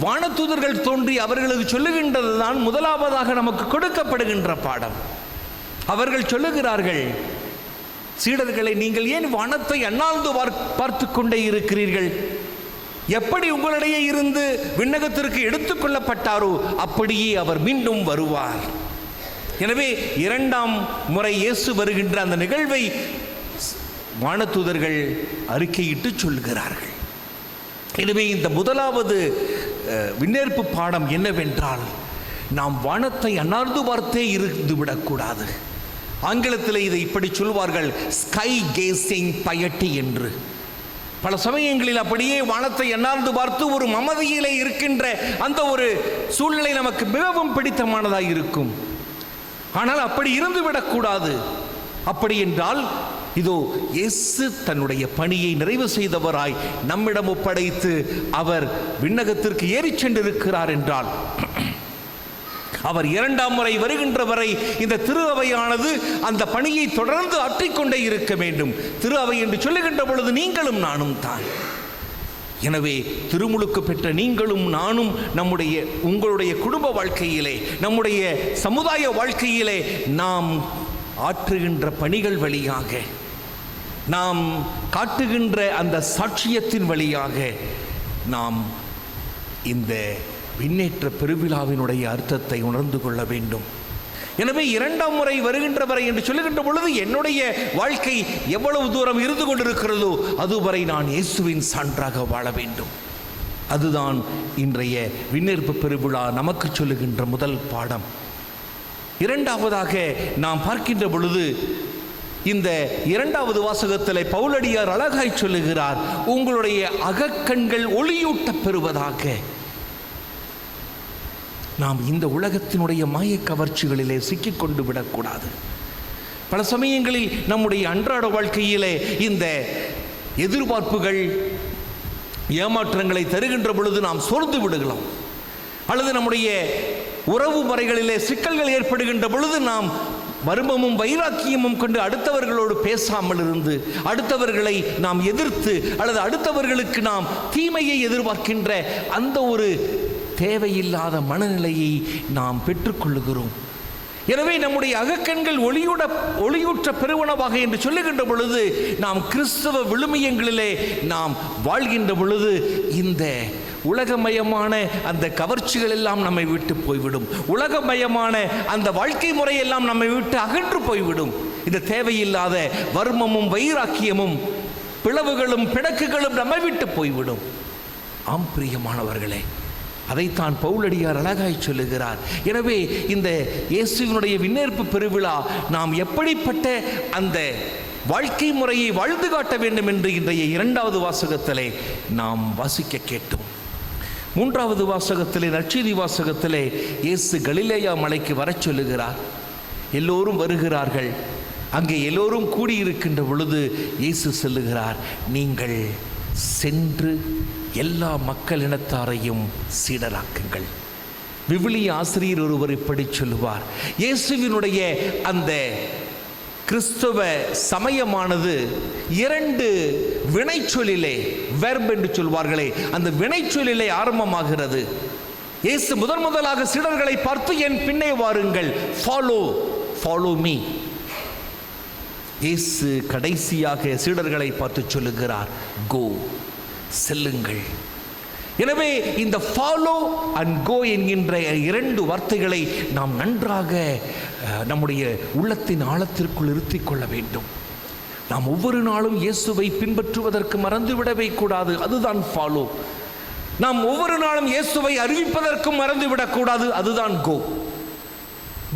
வானதூதர்கள் தோன்றி அவர்களுக்கு சொல்லுகின்றது தான் முதலாவதாக நமக்கு கொடுக்கப்படுகின்ற பாடம். அவர்கள் சொல்லுகிறார்கள், சீடர்களை, நீங்கள் ஏன் வானத்தை அண்ணாந்து பார்த்து கொண்டே இருக்கிறீர்கள்? எப்படி உங்களிடையே இருந்து விண்ணகத்திற்கு எடுத்துக்கொள்ளப்பட்டாரோ அப்படியே அவர் மீண்டும் வருவார். எனவே 2ஆம் முறை இயேசு வருகின்ற அந்த நிகழ்வை வானதூதர்கள் அறிக்கையிட்டு சொல்கிறார்கள். எனவே இந்த முதலாவது விண்ணேற்பு பாடம் என்னவென்றால், நாம் வானத்தை அண்ணாந்து பார்த்தே இருந்து விடக்கூடாது. ஆங்கிலத்தில் இதை இப்படி சொல்வார்கள், ஸ்கை கேசிங் பயட்டி என்று. பல சமயங்களில் அப்படியே வானத்தை அண்ணாந்து பார்த்து ஒரு மமதியிலே இருக்கின்ற அந்த ஒரு சூழ்நிலை நமக்கு மிகவும் பிடித்தமானதாக இருக்கும். ஆனால் அப்படி இருந்து விடக்கூடாது. அப்படி என்றால் இதோ இயேசு தன்னுடைய பணியை நிறைவு செய்தவராய் நம்மிடம் ஒப்படைத்து அவர் விண்ணகத்திற்கு ஏறி சென்றிருக்கிறார் என்றால் அவர் இரண்டாம் முறை வருகின்ற வரை இந்த திரு அவையானது அந்த பணியை தொடர்ந்து ஆற்றிக்கொண்டே இருக்க வேண்டும். திரு அவை என்று சொல்லுகின்ற பொழுது நீங்களும் நானும் தான். எனவே திருமுழுக்கு பெற்ற நீங்களும் நானும் உங்களுடைய குடும்ப வாழ்க்கையிலே, நம்முடைய சமுதாய வாழ்க்கையிலே நாம் ஆற்றுகின்ற பணிகள் வழியாக, நாம் காட்டுகின்ற அந்த சாட்சியத்தின் வழியாக நாம் இந்த விண்ணேற்ற பெருவிழாவினுடைய அர்த்தத்தை உணர்ந்து கொள்ள வேண்டும். எனவே இரண்டாம் முறை வருகின்ற வரை என்று சொல்லுகின்ற பொழுது என்னுடைய வாழ்க்கை எவ்வளவு தூரம் இருந்து கொண்டிருக்கிறதோ அதுவரை நான் இயேசுவின் சான்றாக வாழ வேண்டும். அதுதான் இன்றைய விண்ணேற்பு பெருவிழா நமக்கு சொல்லுகின்ற முதல் பாடம். இரண்டாவதாக நாம் பார்க்கின்ற பொழுது இந்த இரண்டாவது வாசகத்திலே பவுலடியார் அழகாய் சொல்லுகிறார், உங்களுடைய அகக்கண்கள் ஒளியூட்ட பெறுவதாக. நாம் இந்த உலகத்தினுடைய மாய கவர்ச்சிகளிலே சிக்கிக்கொண்டு விடக்கூடாது. பல சமயங்களில் நம்முடைய அன்றாட வாழ்க்கையிலே இந்த எதிர்பார்ப்புகள் ஏமாற்றங்களை தருகின்ற பொழுது நாம் சோர்ந்து விடுகிறோம். அல்லது நம்முடைய உறவு முறைகளிலே சிக்கல்கள் ஏற்படுகின்ற பொழுது நாம் மர்மமும் வைராக்கியமும் கொண்டு அடுத்தவர்களோடு பேசாமல் இருந்து, அடுத்தவர்களை நாம் எதிர்த்து அல்லது அடுத்தவர்களுக்கு நாம் தீமையை எதிர்பார்க்கின்ற அந்த ஒரு தேவையில்லாத மனநிலையை நாம் பெற்றுக்கொள்ளுகிறோம். எனவே நம்முடைய அகக்கண்கள் ஒளியூற்ற பெருவனவாக என்று சொல்லுகின்ற பொழுது நாம் கிறிஸ்தவ விழுமியங்களிலே நாம் வாழ்கின்ற பொழுது இந்த உலகமயமான அந்த கவர்ச்சிகள் எல்லாம் நம்மை விட்டு போய்விடும். உலகமயமான அந்த வாழ்க்கை முறையெல்லாம் நம்மை விட்டு அகன்று போய்விடும். இந்த தேவையில்லாத வர்மமும் வைராக்கியமும் பிளவுகளும் பிணக்குகளும் நம்மை விட்டு போய்விடும். ஆம் பிரியமானவர்களே, அதைத்தான் பவுலடியார் அழகாய் சொல்லுகிறார். எனவே இந்த இயேசுவினுடைய விண்ணேற்பு பெருவிழா நாம் எப்படிப்பட்ட அந்த வாழ்க்கை முறையை வாழ்ந்து காட்ட வேண்டும் என்று இன்றைய இரண்டாவது வாசகத்திலே நாம் வாசிக்க கேட்டோம். மூன்றாவது வாசகத்திலே, நற்செய்தி வாசகத்திலே, இயேசு கலிலேயா மலைக்கு வரச் சொல்லுகிறார். எல்லோரும் வருகிறார்கள். அங்கே எல்லோரும் கூடியிருக்கின்ற பொழுது இயேசு சொல்லுகிறார், நீங்கள் சென்று எல்லா மக்கள் இனத்தாரையும் சீடராக்குங்கள். விவிலிய ஆசிரியர் ஒருவர் இப்படி சொல்லுவார், இயேசுவினுடைய அந்த கிறிஸ்தவ சமயமானது இரண்டு வினைச்சொல்லிலே, வெர்ப் என்று சொல்வார்களே, அந்த வினைச்சொல்லிலே ஆரம்பமாகிறது. இயேசு முதலாக சீடர்களை பார்த்து என் பின்னே வாருங்கள், ஃபாலோ மீ. இயேசு கடைசியாக சீடர்களை பார்த்து சொல்லுகிறார், கோ, செல்லுங்கள். எனவே இந்த ஃபாலோ அண்ட் கோ என்கின்ற இரண்டு வார்த்தைகளை நாம் நன்றாக நம்முடைய உள்ளத்தின் ஆழத்திற்குள் இருத்திக் கொள்ள வேண்டும். நாம் ஒவ்வொரு நாளும் இயேசுவை பின்பற்றுவதற்கு மறந்துவிடவே கூடாது. அதுதான் ஃபாலோ. நாம் ஒவ்வொரு நாளும் இயேசுவை அறிவிப்பதற்கும் மறந்துவிடக்கூடாது. அதுதான்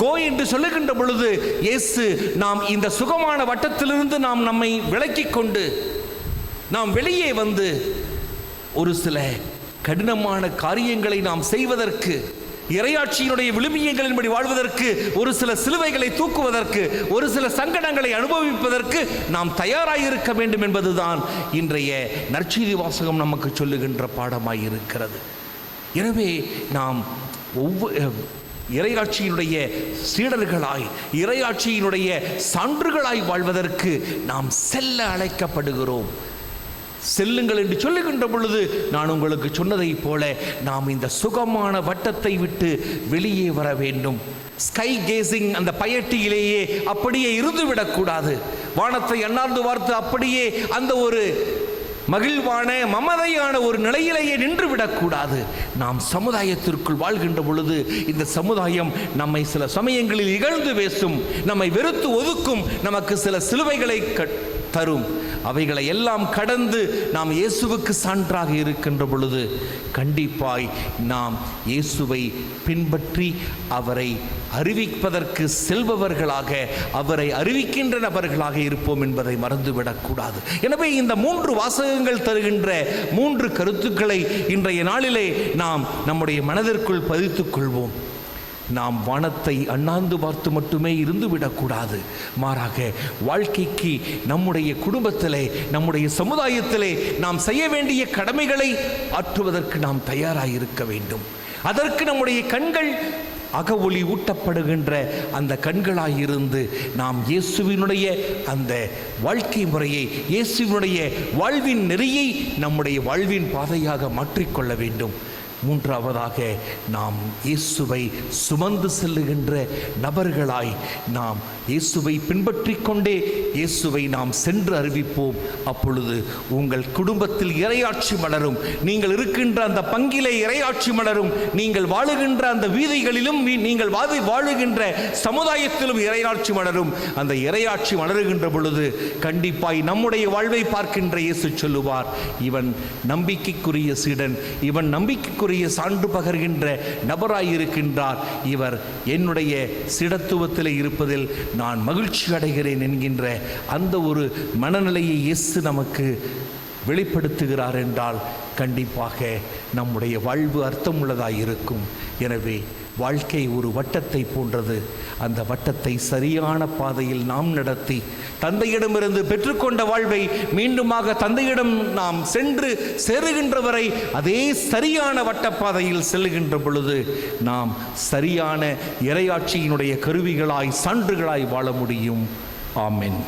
கோ என்று சொல்லுகின்ற பொழுது இயேசு நாம் இந்த சுகமான வட்டத்திலிருந்து நாம் நம்மை விலக்கிக் கொண்டு நாம் வெளியே வந்து ஒரு சில கடினமான காரியங்களை நாம் செய்வதற்கு, இறையாட்சியினுடைய விழுமியங்களின்படி வாழ்வதற்கு, ஒரு சில சிலுவைகளை தூக்குவதற்கு, ஒரு சில சங்கடங்களை அனுபவிப்பதற்கு நாம் தயாராயிருக்க வேண்டும் என்பதுதான் இன்றைய நற்செய்தி வாசகம் நமக்கு சொல்லுகின்ற பாடமாயிருக்கிறது. எனவே நாம் இறையாட்சியினுடைய சீடர்களாய், இறையாட்சியினுடைய சான்றுகளாய் வாழ்வதற்கு நாம் செல்ல அழைக்கப்படுகிறோம். செல்லுங்கள் என்று சொல்லுகின்ற பொழுது நான் உங்களுக்கு சொன்னதை போல நாம் இந்த சுகமான வட்டத்தை விட்டு வெளியே வர வேண்டும். ஸ்கை கேசிங் அந்த பயட்டியிலேயே அப்படியே இருந்துவிடக்கூடாது. வானத்தை அண்ணாந்து பார்த்து அப்படியே அந்த ஒரு மகிழ்வான மமதையான ஒரு நிலையிலேயே நின்று விடக்கூடாது. நாம் சமுதாயத்திற்குள் வாழ்கின்ற பொழுது இந்த சமுதாயம் நம்மை சில சமயங்களில் இகழ்ந்து பேசும், நம்மை வெறுத்து ஒதுக்கும், நமக்கு சில சிலுவைகளை தரும். அவைகளை எல்லாம் கடந்து நாம் இயேசுவுக்கு சான்றாக இருக்கின்ற பொழுது கண்டிப்பாய் நாம் இயேசுவை பின்பற்றி அவரை அறிவிப்பதற்கு செல்பவர்களாக, அவரை அறிவிக்கின்ற நபர்களாக இருப்போம் என்பதை மறந்துவிடக்கூடாது. எனவே இந்த 3 வாசகங்கள் தருகின்ற 3 கருத்துக்களை இன்றைய நாளிலே நாம் நம்முடைய மனதிற்குள் பதித்துக் கொள்வோம். நாம் வானத்தை அண்ணாந்து பார்த்து மட்டுமே இருந்து விடக்கூடாது. மாறாக வாழ்க்கைக்கு நம்முடைய குடும்பத்திலே, நம்முடைய சமுதாயத்திலே நாம் செய்ய வேண்டிய கடமைகளை ஆற்றுவதற்கு நாம் தயாராக இருக்க வேண்டும். அதற்கு நம்முடைய கண்கள் அகவொளி ஊட்டப்படுகின்ற அந்த கண்களாயிருந்து நாம் இயேசுவினுடைய அந்த வாழ்க்கை முறையை, இயேசுவினுடைய வாழ்வின் நெறியை நம்முடைய வாழ்வின் பாதையாக மாற்றிக்கொள்ள வேண்டும். மூன்றாவதாக நாம் இயேசுவை சுமந்து செல்லுகின்ற நபர்களாய் நாம் இயேசுவை பின்பற்றி கொண்டே இயேசுவை நாம் சென்று அறிவிப்போம். அப்பொழுது உங்கள் குடும்பத்தில் இறையாட்சி மலரும். நீங்கள் இருக்கின்ற அந்த பங்கிலே இறையாட்சி மலரும். நீங்கள் வாழுகின்ற அந்த வீதிகளிலும் நீங்கள் வாழுகின்ற சமுதாயத்திலும் இறையாட்சி மலரும். அந்த இறையாட்சி மலருகின்ற பொழுது கண்டிப்பாய் நம்முடைய வாழ்வை பார்க்கின்ற இயேசு சொல்லுவார், இவன் நம்பிக்கைக்குரிய சீடன், இவன் நம்பிக்கைக்குரிய சான்று பகர்கின்ற நபராயிருக்கின்றார், இவர் என்னுடைய சீடத்துவத்தில் இருப்பதில் நான் மகிழ்ச்சி அடைகிறேன் என்கின்ற அந்த ஒரு மனநிலையை இயேசு நமக்கு வெளிப்படுத்துகிறார் என்றால் கண்டிப்பாக நம்முடைய வாழ்வு அர்த்தமுள்ளதாக இருக்கும். எனவே வாழ்க்கை ஒரு வட்டத்தை போன்றது. அந்த வட்டத்தை சரியான பாதையில் நாம் நடத்தி தந்தையிடமிருந்து பெற்றுக்கொண்ட வாழ்வை மீண்டுமாக தந்தையிடம் நாம் சென்று சேருகின்ற வரை அதே சரியான வட்டப்பாதையில் செல்லுகின்ற பொழுது நாம் சரியான இறையாட்சியினுடைய கருவிகளாய் சான்றுகளாய் வாழ முடியும். ஆமென்.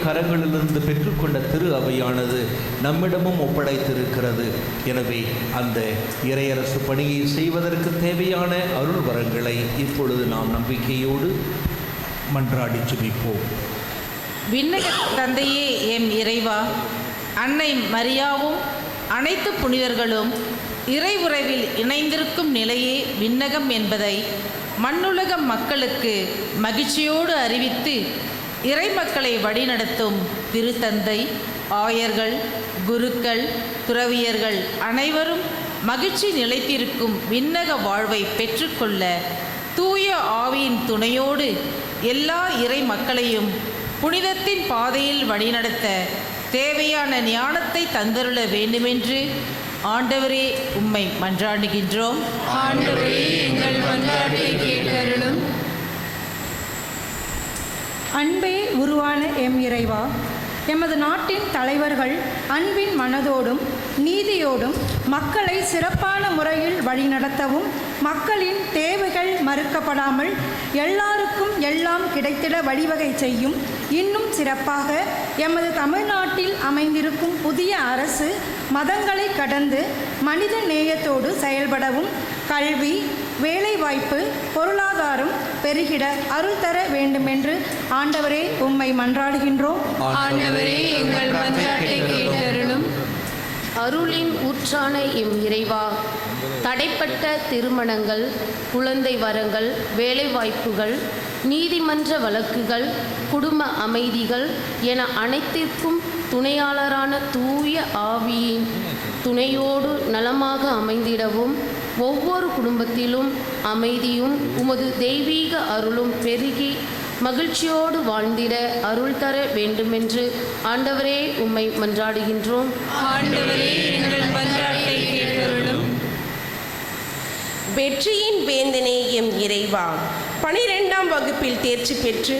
கரங்களிலிருந்து பெற்றுக்கொண்ட திரு அவையானது நம்மிடமும் ஒப்படைத்திருக்கிறது. எனவே அந்த இறையரசு பணியை செய்வதற்கு தேவையான அருள் வரங்களை இப்பொழுது நாம் நம்பிக்கையோடு மன்றாடி ஜெபிப்போம். விண்ணக தந்தையே எம் இறைவா, அன்னை மரியாவும் அனைத்து புனிதர்களும் இறை உறவில் இணைந்திருக்கும் நிலையே விண்ணகம் என்பதை மண்ணுலக மக்களுக்கு மகிழ்ச்சியோடு அறிவித்து இறை மக்களை வழிநடத்தும் திருத்தந்தை, ஆயர்கள், குருக்கள், துறவியர்கள் அனைவரும் மகிழ்ச்சி நிலைத்திருக்கும் விண்ணக வாழ்வை பெற்றுக்கொள்ள தூய ஆவியின் துணையோடு எல்லா இறை மக்களையும் புனிதத்தின் பாதையில் வழிநடத்த தேவையான ஞானத்தை தந்தருள வேண்டுமென்று ஆண்டவரே உம்மை மன்றாடுகின்றோம். ஆண்டவரே, எங்கள் மன்றாட்டை கேட்டருளும். அன்பே உருவான எம் இறைவா, எமது நாட்டின் தலைவர்கள் அன்பின் மனதோடும் நீதியோடும் மக்களை சிறப்பான முறையில் வழிநடத்தவும், மக்களின் தேவைகள் மறுக்கப்படாமல் எல்லாருக்கும் எல்லாம் கிடைத்திட வழிவகை செய்யும். இன்னும் சிறப்பாக எமது தமிழ்நாட்டில் அமைந்திருக்கும் புதிய அரசு மதங்களை கடந்து மனித நேயத்தோடு செயல்படவும் கல்வி, வேலைவாய்ப்பு, பொருளாதாரம் பெருகிட அருள் தர வேண்டுமென்று ஆண்டவரே உம்மை மன்றாடுகின்றோம். ஆண்டவரே எங்கள் மன்றாட்டை கேட்டருளும். அருளின் ஊற்றான எம் இறைவா, தடைப்பட்ட திருமணங்கள், குழந்தை வரங்கள், வேலைவாய்ப்புகள், நீதிமன்ற வழக்குகள், குடும்ப அமைதிகள் என அனைத்திற்கும் துணையாளரான தூய ஆவியின் துணையோடு நலமாக அமைந்திடவும், ஒவ்வொரு குடும்பத்திலும் அமைதியும் உமது தெய்வீக அருளும் பெருகி மகிழ்ச்சியோடு வாழ்ந்திட அருள் தர வேண்டுமென்று ஆண்டவரே உம்மை மன்றாடுகின்றோம். ஆண்டவரே எங்கள் மன்றாட்டை கேட்டருளும். வெற்றியின் வேந்தனே எம் இறைவா, 12ஆம் வகுப்பில் தேர்ச்சி பெற்று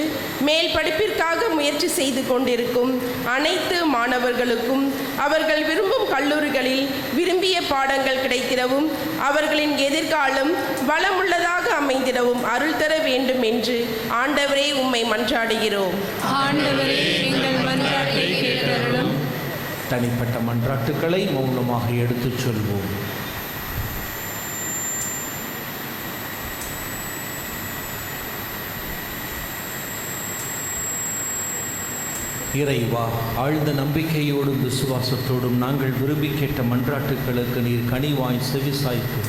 மேல் படிப்பிற்காக முயற்சி செய்து கொண்டிருக்கும் அனைத்து மாணவர்களுக்கும் அவர்கள் விரும்பும் கல்லூரிகளில் விரும்பிய பாடங்கள் கிடைத்திடவும் அவர்களின் எதிர்காலம் வளமுள்ளதாக அமைந்திடவும் அருள் தர வேண்டும் என்று ஆண்டவரே உம்மை மன்றாடுகிறோம். ஆண்டவரே எங்கள் மன்றாட்டை கேட்டருளும். தனிப்பட்ட மன்றாட்டுக்களை மௌனமாக எடுத்துச் சொல்வோம். இறைவா, ஆழ்ந்த நம்பிக்கையோடும் விசுவாசத்தோடும் நாங்கள் விரும்பி கேட்ட மன்றாட்டுக்களுக்கு நீர் கனிவாய் செவிசாய்த்து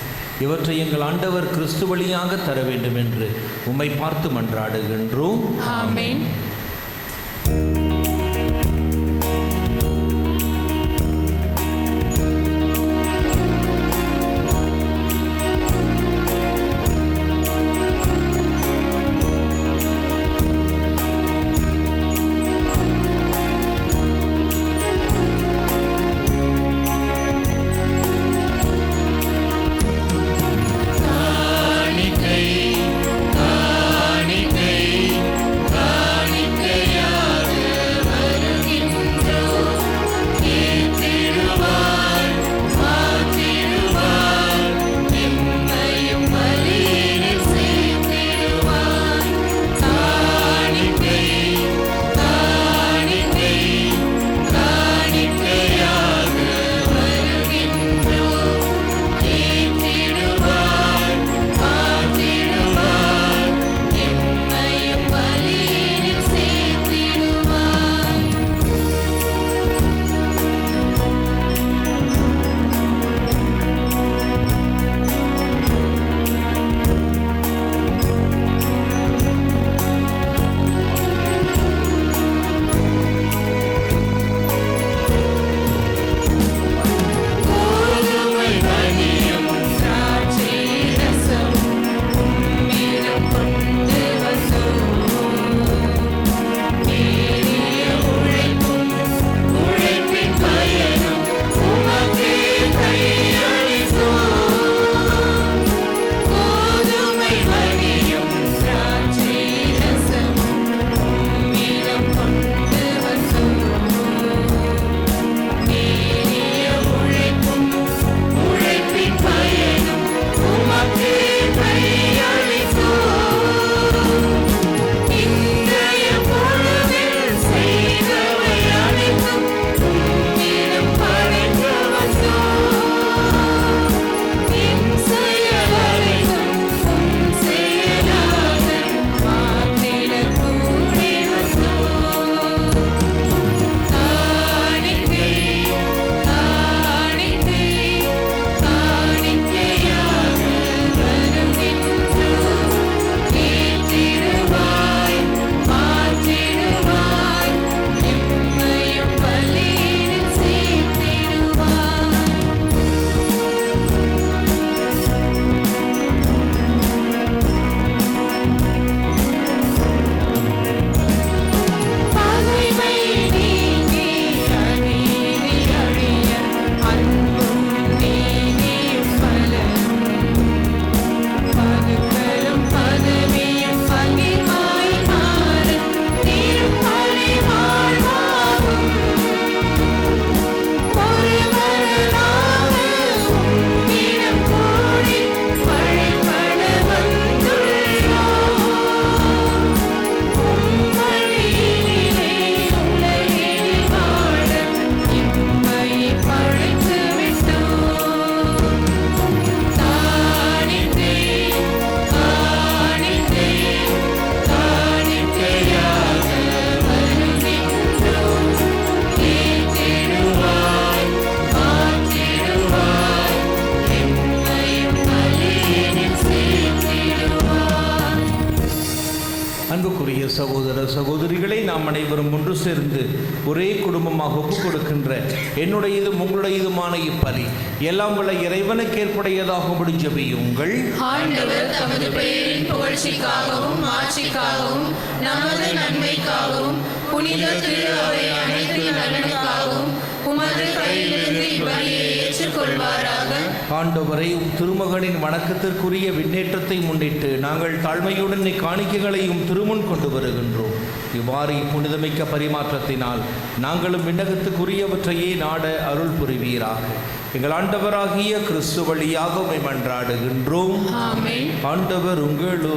இவற்றை எங்கள் ஆண்டவர் கிறிஸ்து வழியாக தர வேண்டும் என்று உம்மை பார்த்து மன்றாடுகின்றோம். ஆமென். காணிக்கை சகோதரிகளை நாம் அனைவரும் ஒன்று சேர்ந்து ஒரே குடும்பமாக ஒப்புக் கொடுக்கின்ற என்னுடையதும் உங்களுடையதுமான இப்பலி எல்லாம் வல்ல இறைவனுக்கு ஏற்புடையதாகும்படி ஜெபியுங்கள். ஆண்டவர் தமது பெயரின் புகழ்ச்சிக்காகவும் ஆட்சிக்காகவும் நமது நன்மைக்காகவும் புனித திரு அவை அனைத்து நலனுக்காகவும் உமது கையிலிருந்து இப்பலியை ஏற்றுக்கொள்வாராக. ஆண்டவரை திருமகனின் வணக்கத்திற்குரிய விண்ணேற்றத்தை முன்னிட்டு நாங்கள் தாழ்மையுடன் காணிக்கைகளையும் திருமுன் கொண்டு வருகின்றோம். இவ்வாறு புனிதமிக்க பரிமாற்றத்தினால் நாங்களும் விண்ணகத்துக்குரியவற்றையே நாட அருள் புரிவீராக. எங்கள் ஆண்டவராகிய கிறிஸ்து வழியாக உம்மை மன்றாடுகின்றோம். ஆமென். ஆண்டவர் உங்களோடு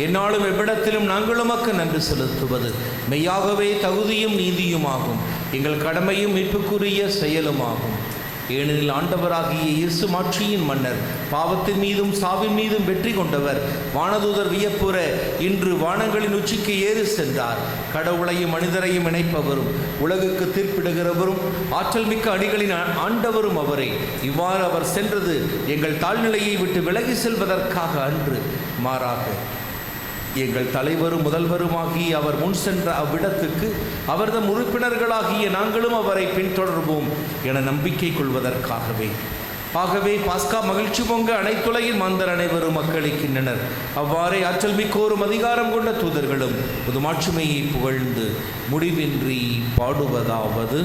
என்னாலும் எவ்விடத்திலும் நாங்கள் உமக்கு நன்றி செலுத்துவது மெய்யாகவே தகுதியும் நீதியுமாகும், எங்கள் கடமையும் மீட்புக்குரிய செயலுமாகும். ஏனெனில் ஆண்டவராகிய இயேசு மாட்சியின் மன்னர், பாவத்தின் மீதும் சாவின் மீதும் வெற்றி கொண்டவர், வானதூதர் வியப்புற இன்று வானங்களின் உச்சிக்கு ஏறி சென்றார். கடவுளையும் மனிதரையும் இணைப்பவரும் உலகுக்கு தீர்ப்பிடுகிறவரும் ஆற்றல் மிக்க அடிகளின் ஆண்டவரும் அவரே. இவ்வாறு அவர் சென்றது எங்கள் தாழ்நிலையை விட்டு விலகி செல்வதற்காக அன்று, மாறாக எங்கள் தலைவரும் முதல்வருமாகிய அவர் முன் சென்ற அவ்விடத்துக்கு அவர்தம் உறுப்பினர்களாகிய நாங்களும் அவரை பின்தொடர்வோம் என நம்பிக்கை கொள்வதற்காகவே. ஆகவே பாஸ்கா மகிழ்ச்சி பொங்க அனைத்துலகின் மாந்தர் அனைவரும் மக்களிக்கின்றனர். அவ்வாறே ஆற்றல் மிக்கோரும் அதிகாரம் கொண்ட தூதர்களும் புதுமாட்சிமையை புகழ்ந்து முடிவின்றி பாடுவதாவது: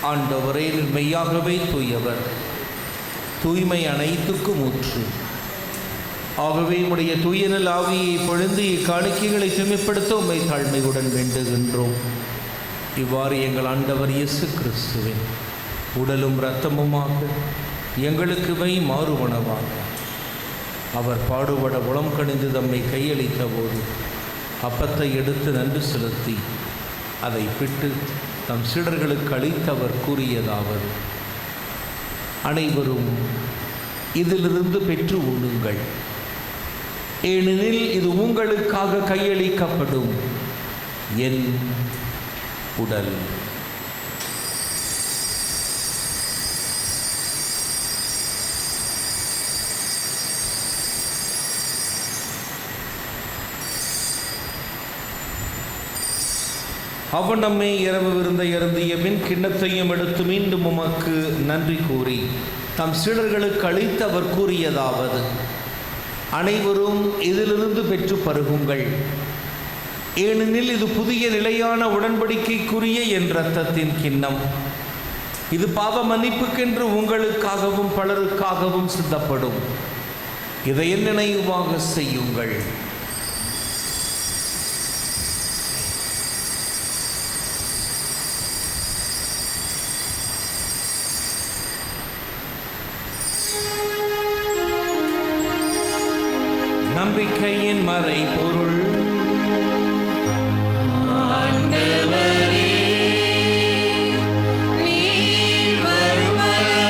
ஆண்டவரே மெய்யாகவே தூயவர், தூய்மை அனைத்துக்கும் ஊற்று. ஆகவே உம்முடைய தூயநல் ஆவியை பொழிந்து இக்காணிக்கைகளை தூய்மைப்படுத்த உம்மை தாழ்மையுடன் வேண்டுகின்றோம். இவ்வாறு எங்கள் ஆண்டவர் இயேசு கிறிஸ்துவின் உடலும் இரத்தமுமாக எங்களுக்கு வை மாறுவனவாக அவர் பாடுபட உளம் கணிந்து தம்மை கையளித்த போது அப்பத்தை எடுத்து நன்றி செலுத்தி அதை பிட்டு தம் சீடர்களுக்கு அளித்தவர் கூறியதாவது: அனைவரும் இதிலிருந்து பெற்று உண்ணுங்கள், ஏனெனில் இது உங்களுக்காக கையளிக்கப்படும் என் உடல். அவன் நம்மை இரவு விருந்தை அருந்திய பின் கிண்ணத்தையும் எடுத்து மீண்டும் உமக்கு நன்றி கூறி தம் சீடர்களுக்கு அளித்து அவர் கூறியதாவது: அனைவரும் இதிலிருந்து பெற்று பருகுங்கள், ஏனெனில் இது புதிய நிலையான உடன்படிக்கைக்குரிய என் இரத்தத்தின் கிண்ணம். இது பாவ மன்னிப்புக்கென்று உங்களுக்காகவும் பலருக்காகவும் சிந்தப்படும். இதை என் நினைவாக செய்யுங்கள். நம்பிக்கையின் மறை பொருள். ஆண்டவரே, நீர் வருமளவும்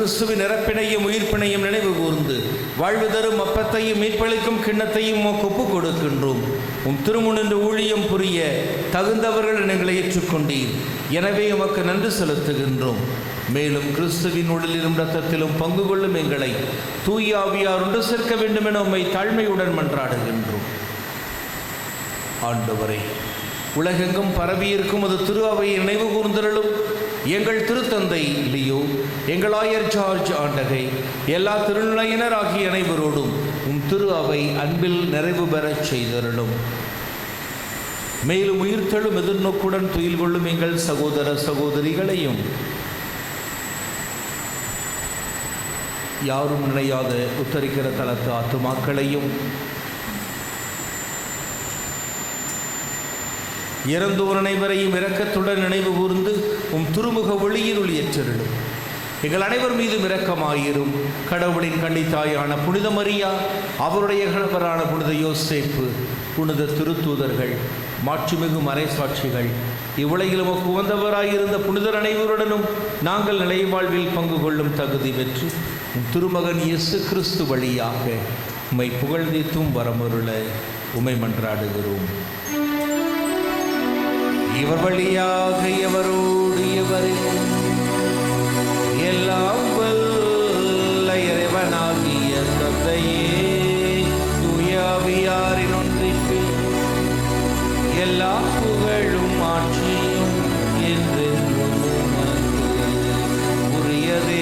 கிறிஸ்துவின் இறப்பினையும் உயிர்ப்பினையும் நினைவு கூர்ந்து வாழ்வு தரும் அப்பத்தையும் மீட்பளிக்கும் கிண்ணத்தையும் உமக்கு ஒப்புக் கொடுக்கின்றோம். திருமுனின்று ஊழியம் புரிய தகுந்தவர்கள் எங்களை ஏற்றுக்கொண்டீர். எனவே உமக்கு நன்றி செலுத்துகின்றோம். மேலும் கிறிஸ்துவின் உடலிலும் இரத்தத்திலும் பங்கு கொள்ளும் எங்களை தூய ஆவியார் ஒன்று சேர்க்க வேண்டும் என உம்மை தாழ்மையுடன் மன்றாடுகின்றோம். ஆண்டவரே, உலகெங்கும் பரவியிருக்கும் அது திரு அவையை நினைவு கூர்ந்தருளும். எங்கள் திருத்தந்தை லியோ, எங்கள் ஆயர் ஜார்ஜ் ஆண்டகை, எல்லா திருநிலையினர் ஆகிய அனைவரோடும் திரு அவை அன்பில் நிறைவு பெறச் செய்தருளும். மேலும் உயிர்த்தெழும் எதிர்நோக்குடன் துயில் கொள்ளும் எங்கள் சகோதர சகோதரிகளையும் யாரும் நினையாத உத்தரிக்கிற தலத்து ஆத்துமாக்களையும் இறந்தோர் அனைவரையும் இரக்கத்துடன் நினைவு கூர்ந்து திருமுக ஒளியில் ஒளியேற்றருளும். எங்கள் அனைவர் மீதும் இரக்கமாயிரும். கடவுளின் கன்னித்தாயான புனித மரியா, அவருடைய கணவரான புனித யோசேப்பு, புனித திருத்தூதர்கள், மாட்சிமிகு மறைசாட்சிகள், இவ்வுலகில் உமக்கு உகந்தவராயிருந்த புனிதர் அனைவருடனும் நாங்கள் நிலை வாழ்வில் பங்கு கொள்ளும் தகுதி பெற்று திருமகன் இயேசு கிறிஸ்து வழியாக உம்மை புகழ்ந்தீத்தும் வரமருள உம்மை மன்றாடுகிறோம். இவர் வழியாக எவரோடு எவரில் எல்லாம் வல்ல இறைவனாகிய தந்தையே, தூய ஆவியாரின் ஒன்றிப்பில் எல்லா புகழும் ஆட்சியும் என்றென்றும் உரியதே.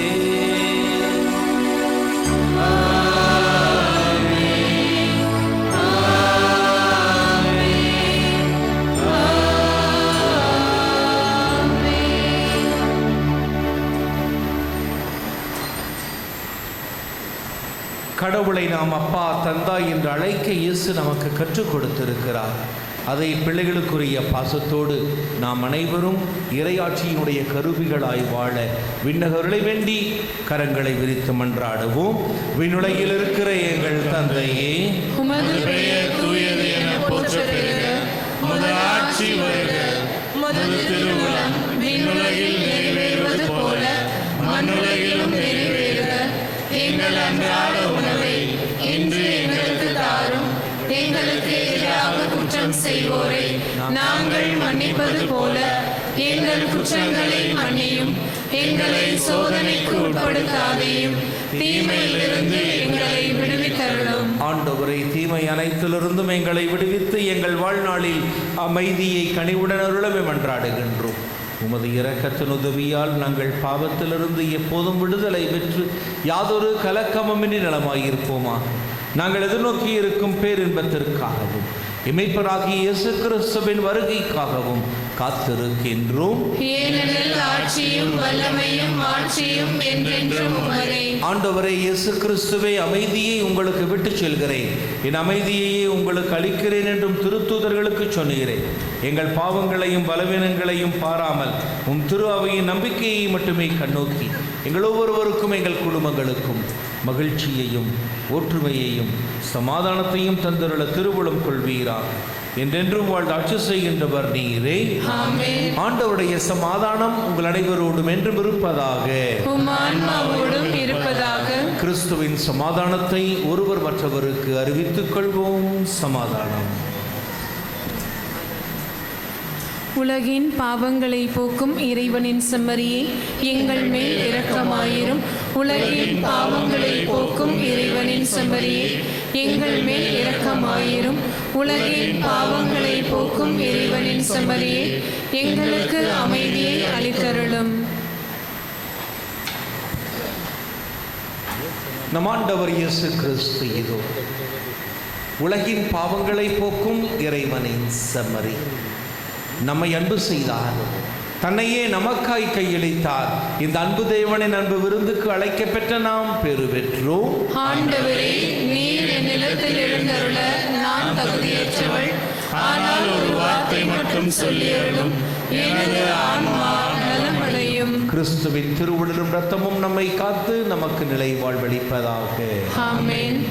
கடவுளை நாம் அப்பா தந்தாய் என்று அழைக்க இயேசு நமக்கு கற்றுக் கொடுத்திருக்கிறார். அதை பிள்ளைகளுக்குரிய பாசத்தோடு நாம் அனைவரும் இறையாட்சியினுடைய கருவிகளாய் வாழ விண்ணகர்களை வேண்டி கரங்களை விரித்து மன்றாடுவோம். விண்ணுலகில் இருக்கிற எங்கள் தந்தையே, உமது பெயர் தூயது என போற்றப் பெறுக. உமது ஆட்சி வருக. உமது திருவுளம் விண்ணுலகில் நிறைவேறுவது போல மண்ணுலகிலும் நிறைவேறுக. எங்கள் அன்றாட உணவை இன்று எங்களுக்கு தாரும். எங்களுக்கு எதிராக குற்றம் செய்வோரை நாங்கள் மன்னிப்பது போல எங்கள் குற்றங்களை மன்னியும். எங்களை சோதனைக்கு உட்படுத்தாதையும் தீமையிலிருந்து எங்களை விடுவித்தருளும். ஆண்டவரை, தீமை அனைத்திலிருந்தும் எங்களை விடுவித்து எங்கள் வாழ்நாளில் அமைதியை கனிவுடன் அருளவே மன்றாடுகின்றோம். உமது இரக்கத்தின் உதவியால் நாங்கள் பாவத்திலிருந்து எப்போதும் விடுதலை பெற்று யாதொரு கலக்கமின்றி நலமாயிருப்போமா. நாங்கள் எதிர்நோக்கி இருக்கும் பேரின்பத்திற்காகவும் இமைப்பராகிய இயேசு கிறிஸ்துவின் வருகைக்காகவும் காத்திருக்கின்றோம். ஏனெனில் ஆட்சியும் வல்லமையும் மாட்சியும் என்றென்றும் உமதே. ஆண்டவரே இயேசு கிறிஸ்துவே, அமைதியை உங்களுக்கு விட்டு செல்கிறேன், என் அமைதியையே உங்களுக்கு அளிக்கிறேன் என்றும் திருத்தூதர்களுக்கு சொன்னீரேன். எங்கள் பாவங்களையும் பலவீனங்களையும் பாராமல் திரு அவையின் நம்பிக்கையை மட்டுமே கண்ணோக்கி எங்கள் ஒவ்வொருவருக்கும் எங்கள் குடும்பங்களுக்கும் மகிழ்ச்சியையும் ஒற்றுமையையும் சமாதானத்தையும் தந்தருள திருவுளம் கொள்வீராக. என்றென்றும் வாழ்ந்து ஆட்சி செய்கின்றவர் நீரே. ஆண்டவருடைய சமாதானம் உங்கள் அனைவரோடும் என்றும் இருப்பதாக. கிறிஸ்துவின் சமாதானத்தை ஒருவர் மற்றவருக்கு அறிவித்துக் கொள்வோம். சமாதானம். உலகின் பாவங்களை போக்கும் இறைவனின் செம்மறியே, எங்கள் மேல் இரக்கமாயிரும். உலகின் பாவங்களை போக்கும் இறைவனின் செம்மறியே, எங்கள் மேல் இரக்கமாயிரும். உலகின் பாவங்களை போக்கும் இறைவனின் செம்மறியே, எங்களுக்கு அமைதியை அளித்தருளும். நம் ஆண்டவர் இயேசு கிறிஸ்து இதோ உலகின் பாவங்களை போக்கும் இறைவனின் செம்மறி. நம்மை அன்பு செய்தார், தன்னையே நமக்காய் கையளித்தார். இந்த அன்பு தேவனின் அன்பு விருந்துக்கு அழைக்கப்பெற்ற நாம் பெறு பெற்றோம். ஆண்டவரே, நீர் என் நிலத்தில் எழுந்தருள நான் தகுதியற்றவள். ஆனால் ஒரு வார்த்தை மட்டும் சொல்லியருளும், எனது ஆன்மா நலமடையும். கிறிஸ்துவின் திருவுடலும் இரத்தமும் நம்மை காத்து நமக்கு நிலை வாழ்வளிப்பதாக. ஆமென்.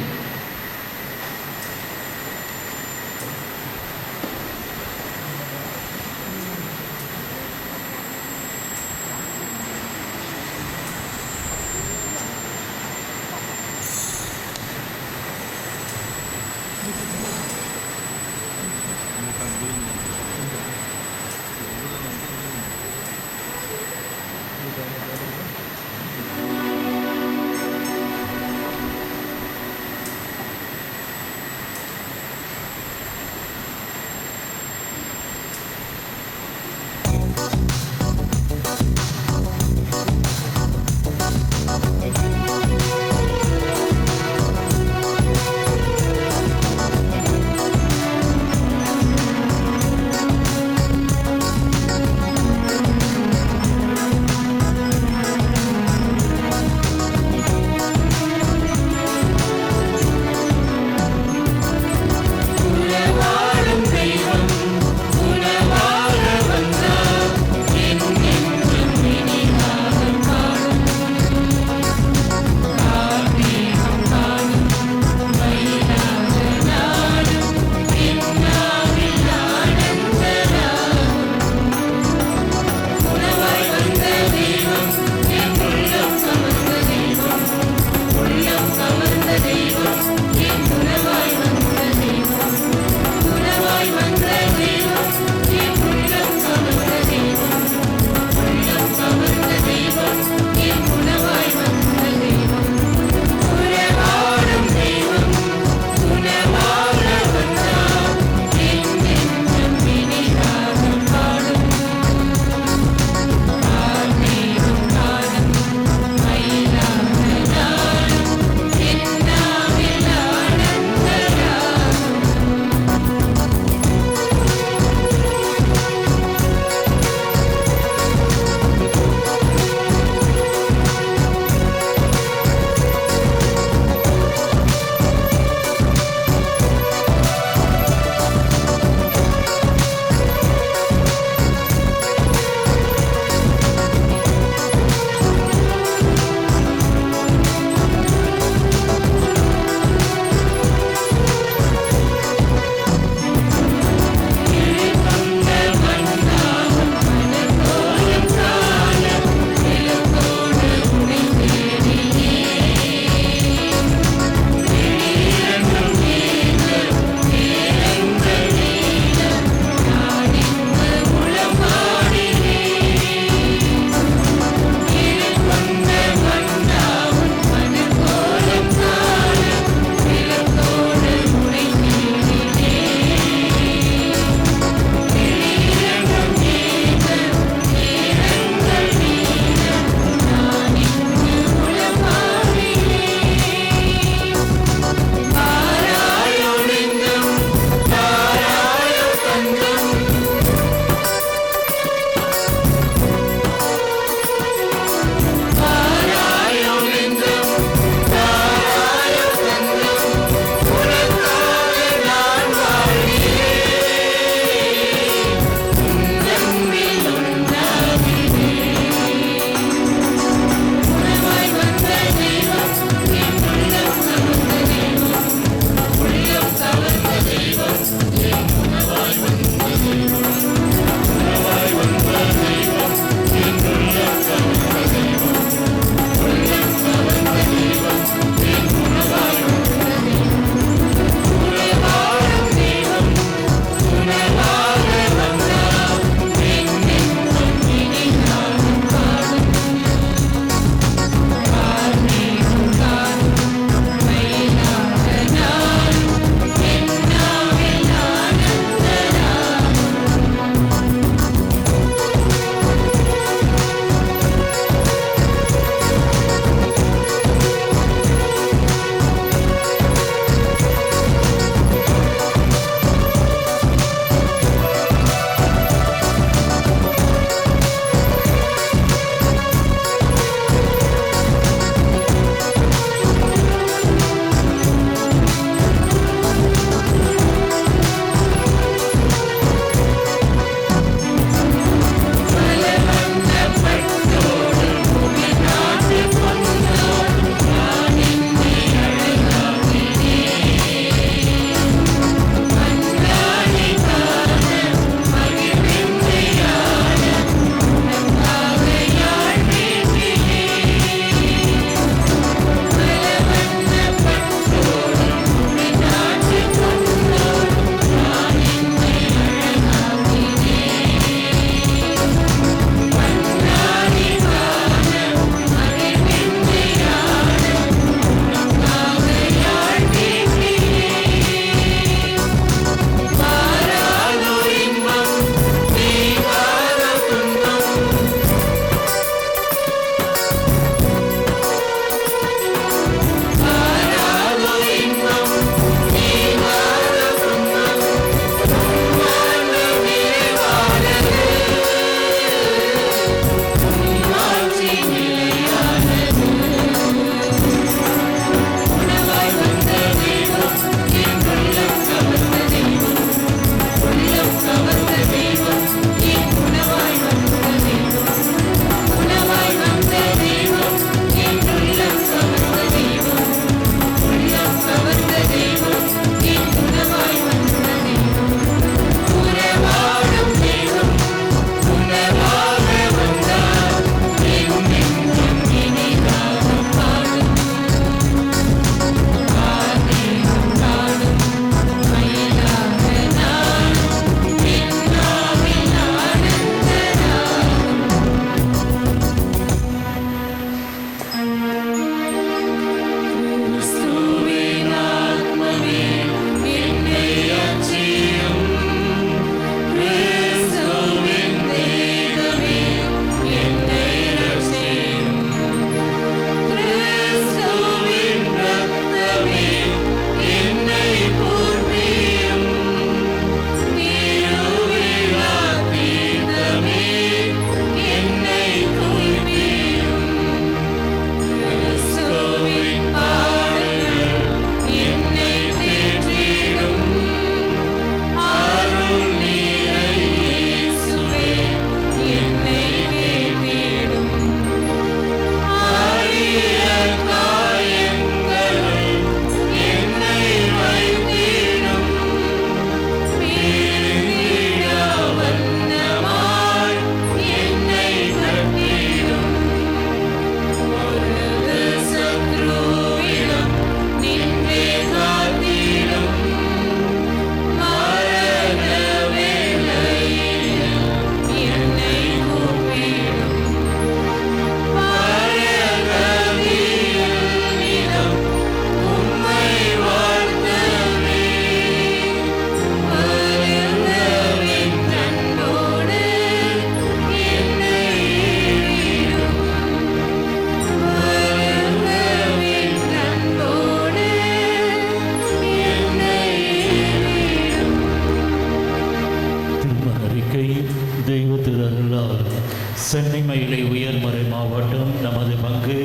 சென்னை மயிலை உயர்மறை மாவட்டம் நமது பங்கு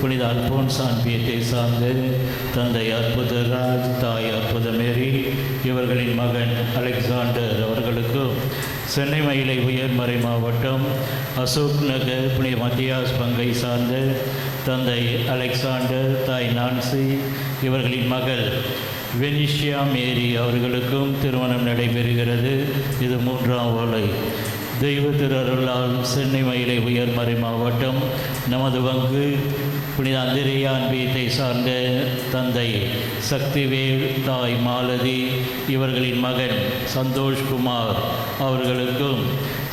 புனித அல்போன்சான் பியத்தை சார்ந்த தந்தை அற்புதராஜ், தாய் அற்புதமேரி இவர்களின் மகன் அலெக்சாண்டர் அவர்களுக்கும், சென்னை மயிலை உயர்மறை மாவட்டம் அசோக் நகர் புனித மத்தியாஸ் பங்கை சார்ந்த தந்தை அலெக்சாண்டர், தாய் நான்சி இவர்களின் மகள் வெனிஷியா மேரி அவர்களுக்கும் திருமணம் நடைபெறுகிறது. இது 3ஆம் ஓலை. தெய்வ திருஅருளால் சென்னை மயிலை உயர்மறை மாவட்டம் நமது பங்கு புனித அந்திரேயா அன்பியத்தை சார்ந்த தந்தை சக்திவேல், தாய் மாலதி இவர்களின் மகன் சந்தோஷ்குமார் அவர்களுக்கும்,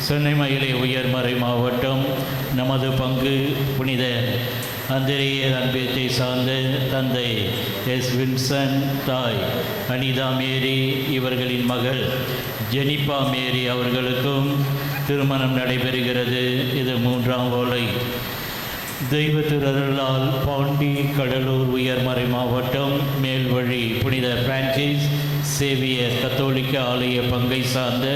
சென்னை மயிலை உயர்மறை மாவட்டம் நமது பங்கு புனித அந்திரேய அன்பியத்தை சார்ந்த தந்தை எஸ் வின்சன், தாய் அனிதா மேரி இவர்களின் மகள் ஜெனிபா மேரி அவர்களுக்கும் திருமணம் நடைபெறுகிறது. இது 3ஆம் ஓலை. தெய்வ திருஅருளால் பாண்டி கடலூர் உயர்மறை மாவட்டம் மேல்வழி புனித பிரான்சிஸ் சேவியர் கத்தோலிக்க ஆலய பங்கை சார்ந்த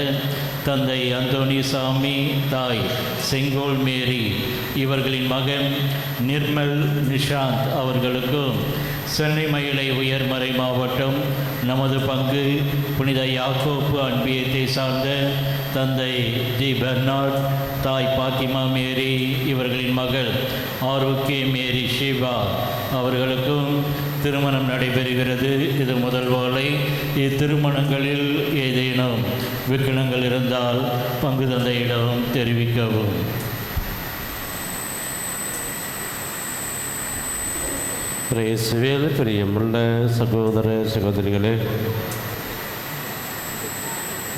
தந்தை அந்தோனிசாமி, தாய் செங்கோல் மேரி இவர்களின் மகன் நிர்மல் நிஷாந்த் அவர்களுக்கும், சென்னை மயிலை உயர்மறை மாவட்டம் நமது பங்கு புனித யாக்கோப்பு அன்பியத்தை சார்ந்த தந்தை ஜி பெர்னார்ட், தாய் பாத்திமா மேரி இவர்களின் மகள் ஆரோக்கிய மேரி ஷிவா அவர்களுக்கும் திருமணம் நடைபெறுகிறது. இது முதல் ஓலை. இத்திருமணங்களில் ஏதேனும் விக்கணங்கள் இருந்தால் பங்கு தந்தையிடம் தெரிவிக்கவும். இயேசுவில் பிரியமுள்ள சகோதர சகோதரிகளே,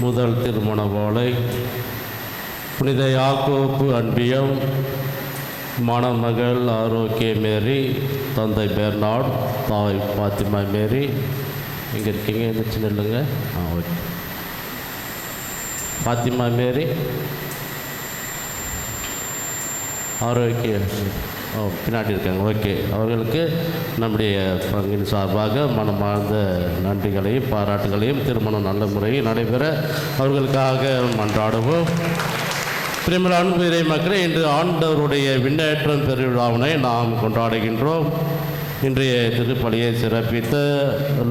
முதல் திருமண ஓலை புனித யாக்கோப்பு அன்பியம், மணமகள் ஆரோக்கிய மேரி, தந்தை பெர்னார்ட், தாய் பாத்திமா மேரி. இங்கே இருக்கீங்க, எந்திரிச்சு நில்லுங்க. ஓகே. பாத்திமா மேரி, ஆரோக்கிய பின்னாடி இருக்காங்க. ஓகே. அவர்களுக்கு நம்முடைய பங்கின் சார்பாக மனமார்ந்த நன்றிகளையும் பாராட்டுகளையும், திருமணம் நல்ல முறையில் நடைபெற அவர்களுக்காக மன்றாடுவோம். பிரியமுள்ள அன்பு இறை மக்களே, இன்று ஆண்டவருடைய விண்ணேற்றம் பெருவிழாவினை நாம் கொண்டாடுகின்றோம். இன்றைய திருப்பலியை சிறப்பித்த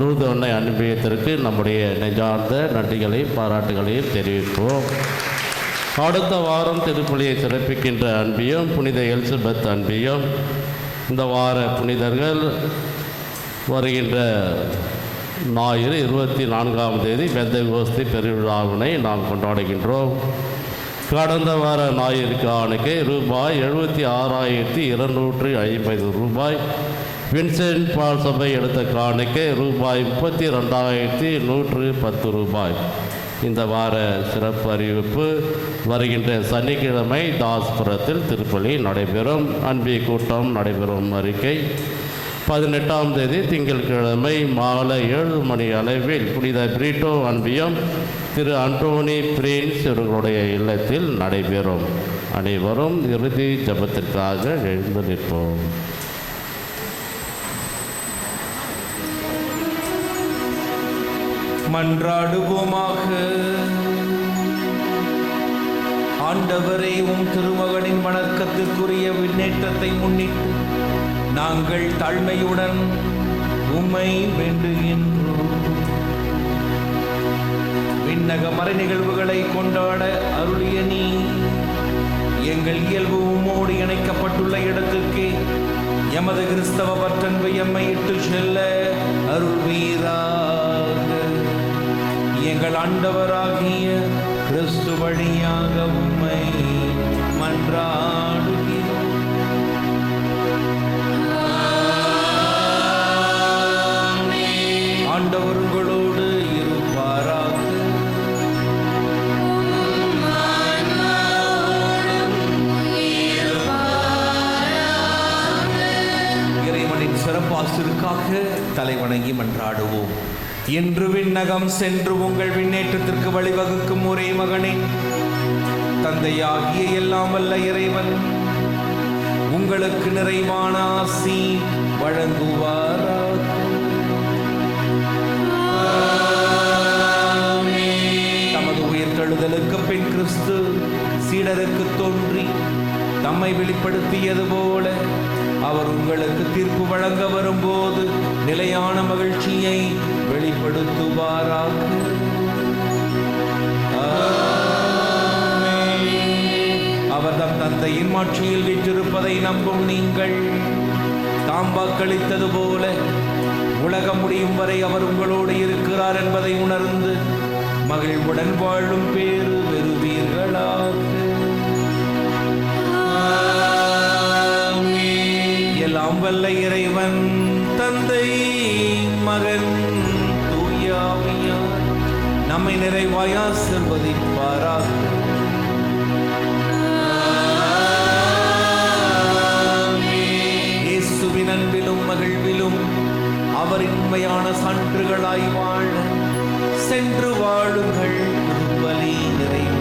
லூர்து அன்னை அன்பியத்திற்கு நம்முடைய நெஞ்சார்ந்த நன்றிகளையும் பாராட்டுகளையும் தெரிவிப்போம். அடுத்த வாரம் திருப்பலியை சிறப்பிக்கின்ற அன்பியும் புனித எலிசபெத் அன்பியும். இந்த வார புனிதர்கள் வருகின்ற ஞாயிறு 24ஆம் தேதி பெந்தகோஸ்து பெருவிழாவினை நாம் கொண்டாடுகின்றோம். கடந்த வார ஞாயிறு காணிக்கை ரூபாய் 76,250 ரூபாய். வின்சென்ட் பால் சபை எடுத்த காணிக்கை ரூபாய் 32,110 ரூபாய். இந்த வார சிறப்பு அறிவிப்பு வருகின்ற சனிக்கிழமை தாஸ்புரத்தில் திருப்பலி நடைபெறும். அன்பிய கூட்டம் நடைபெறும் அறிக்கை 18ஆம் தேதி திங்கட்கிழமை மாலை 7 மணி அளவில் புனித பிரிட்டோ அன்பியம் திரு அண்டோனி பிரின்ஸ் இவர்களுடைய இல்லத்தில் நடைபெறும். அனைவரும் இறுதி ஜபத்திற்காக எழுந்து நிற்போம். மன்றாடுவோமாக. ஆண்டவரே, உம் திருமகனின் வணக்கத்திற்குரிய விண்ணேற்றத்தை முன்னிட்டு நாங்கள் தாழ்மையுடன் உம்மை வேண்டுகின்றோம். விண்ணக மறை நிகழ்வுகளை கொண்டாட அருளிய நீ எங்கள் இயல்பு உம்மோடு இணைக்கப்பட்டுள்ள இடத்திற்கே எமது கிறிஸ்தவ பற்றன்பை எம்மை இட்டு செல்ல அருள்வீராக. எங்கள் ஆண்டவராகிய கிறிஸ்து வழியாக உம்மை மன்றாடுகிறோம். ஆண்டவர் உங்களோடு இருப்பாராக. இறைவனின் சிறப்பாசிற்காக தலைவணங்கி மன்றாடுவோம். இன்று விண்ணகம் சென்று உங்கள் விண்ணேற்றத்திற்கு வழிவகுக்கும் ஒரே மகனே, தந்தையாகிய எல்லாம் வல்ல இறைவன் உங்களுக்கு நிறைவான ஆசி வழங்குவாராக. தமது உயிர்த்தெழுதலுக்கு பின் கிறிஸ்து சீடருக்கு தோன்றி தம்மை வெளிப்படுத்தியது போல அவர் உங்களுக்கு தீர்ப்பு வழங்க வரும்போது நிலையான மகிழ்ச்சியை வெளிப்படுத்துவாராக. அவர் தம் தந்தையின் மாட்சியில் வீற்றிருப்பதை நம்பும் நீங்கள் தாம் வாக்களித்தது போல உலகம் முடியும் வரை அவர் உங்களோடு இருக்கிறார் என்பதை உணர்ந்து மகிழ்வுடன் வாழும் பேறு பெறுவீர்களாக. எல்லாம் வல்ல இறைவன் தந்தை மகன் தூய ஆவியார் நம்மை நிறைவாய் ஆசீர்வதிப்பாராக. இயேசுவின் அன்பிலும் மகிழ்விலும் அவரின் உண்மையான சான்றுகளாய் வாழ சென்று வாழுங்கள். திருப்பலி நிறைவேறி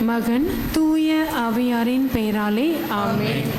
மகன் தூய ஆவியாரின் பெயராலே ஆமென்.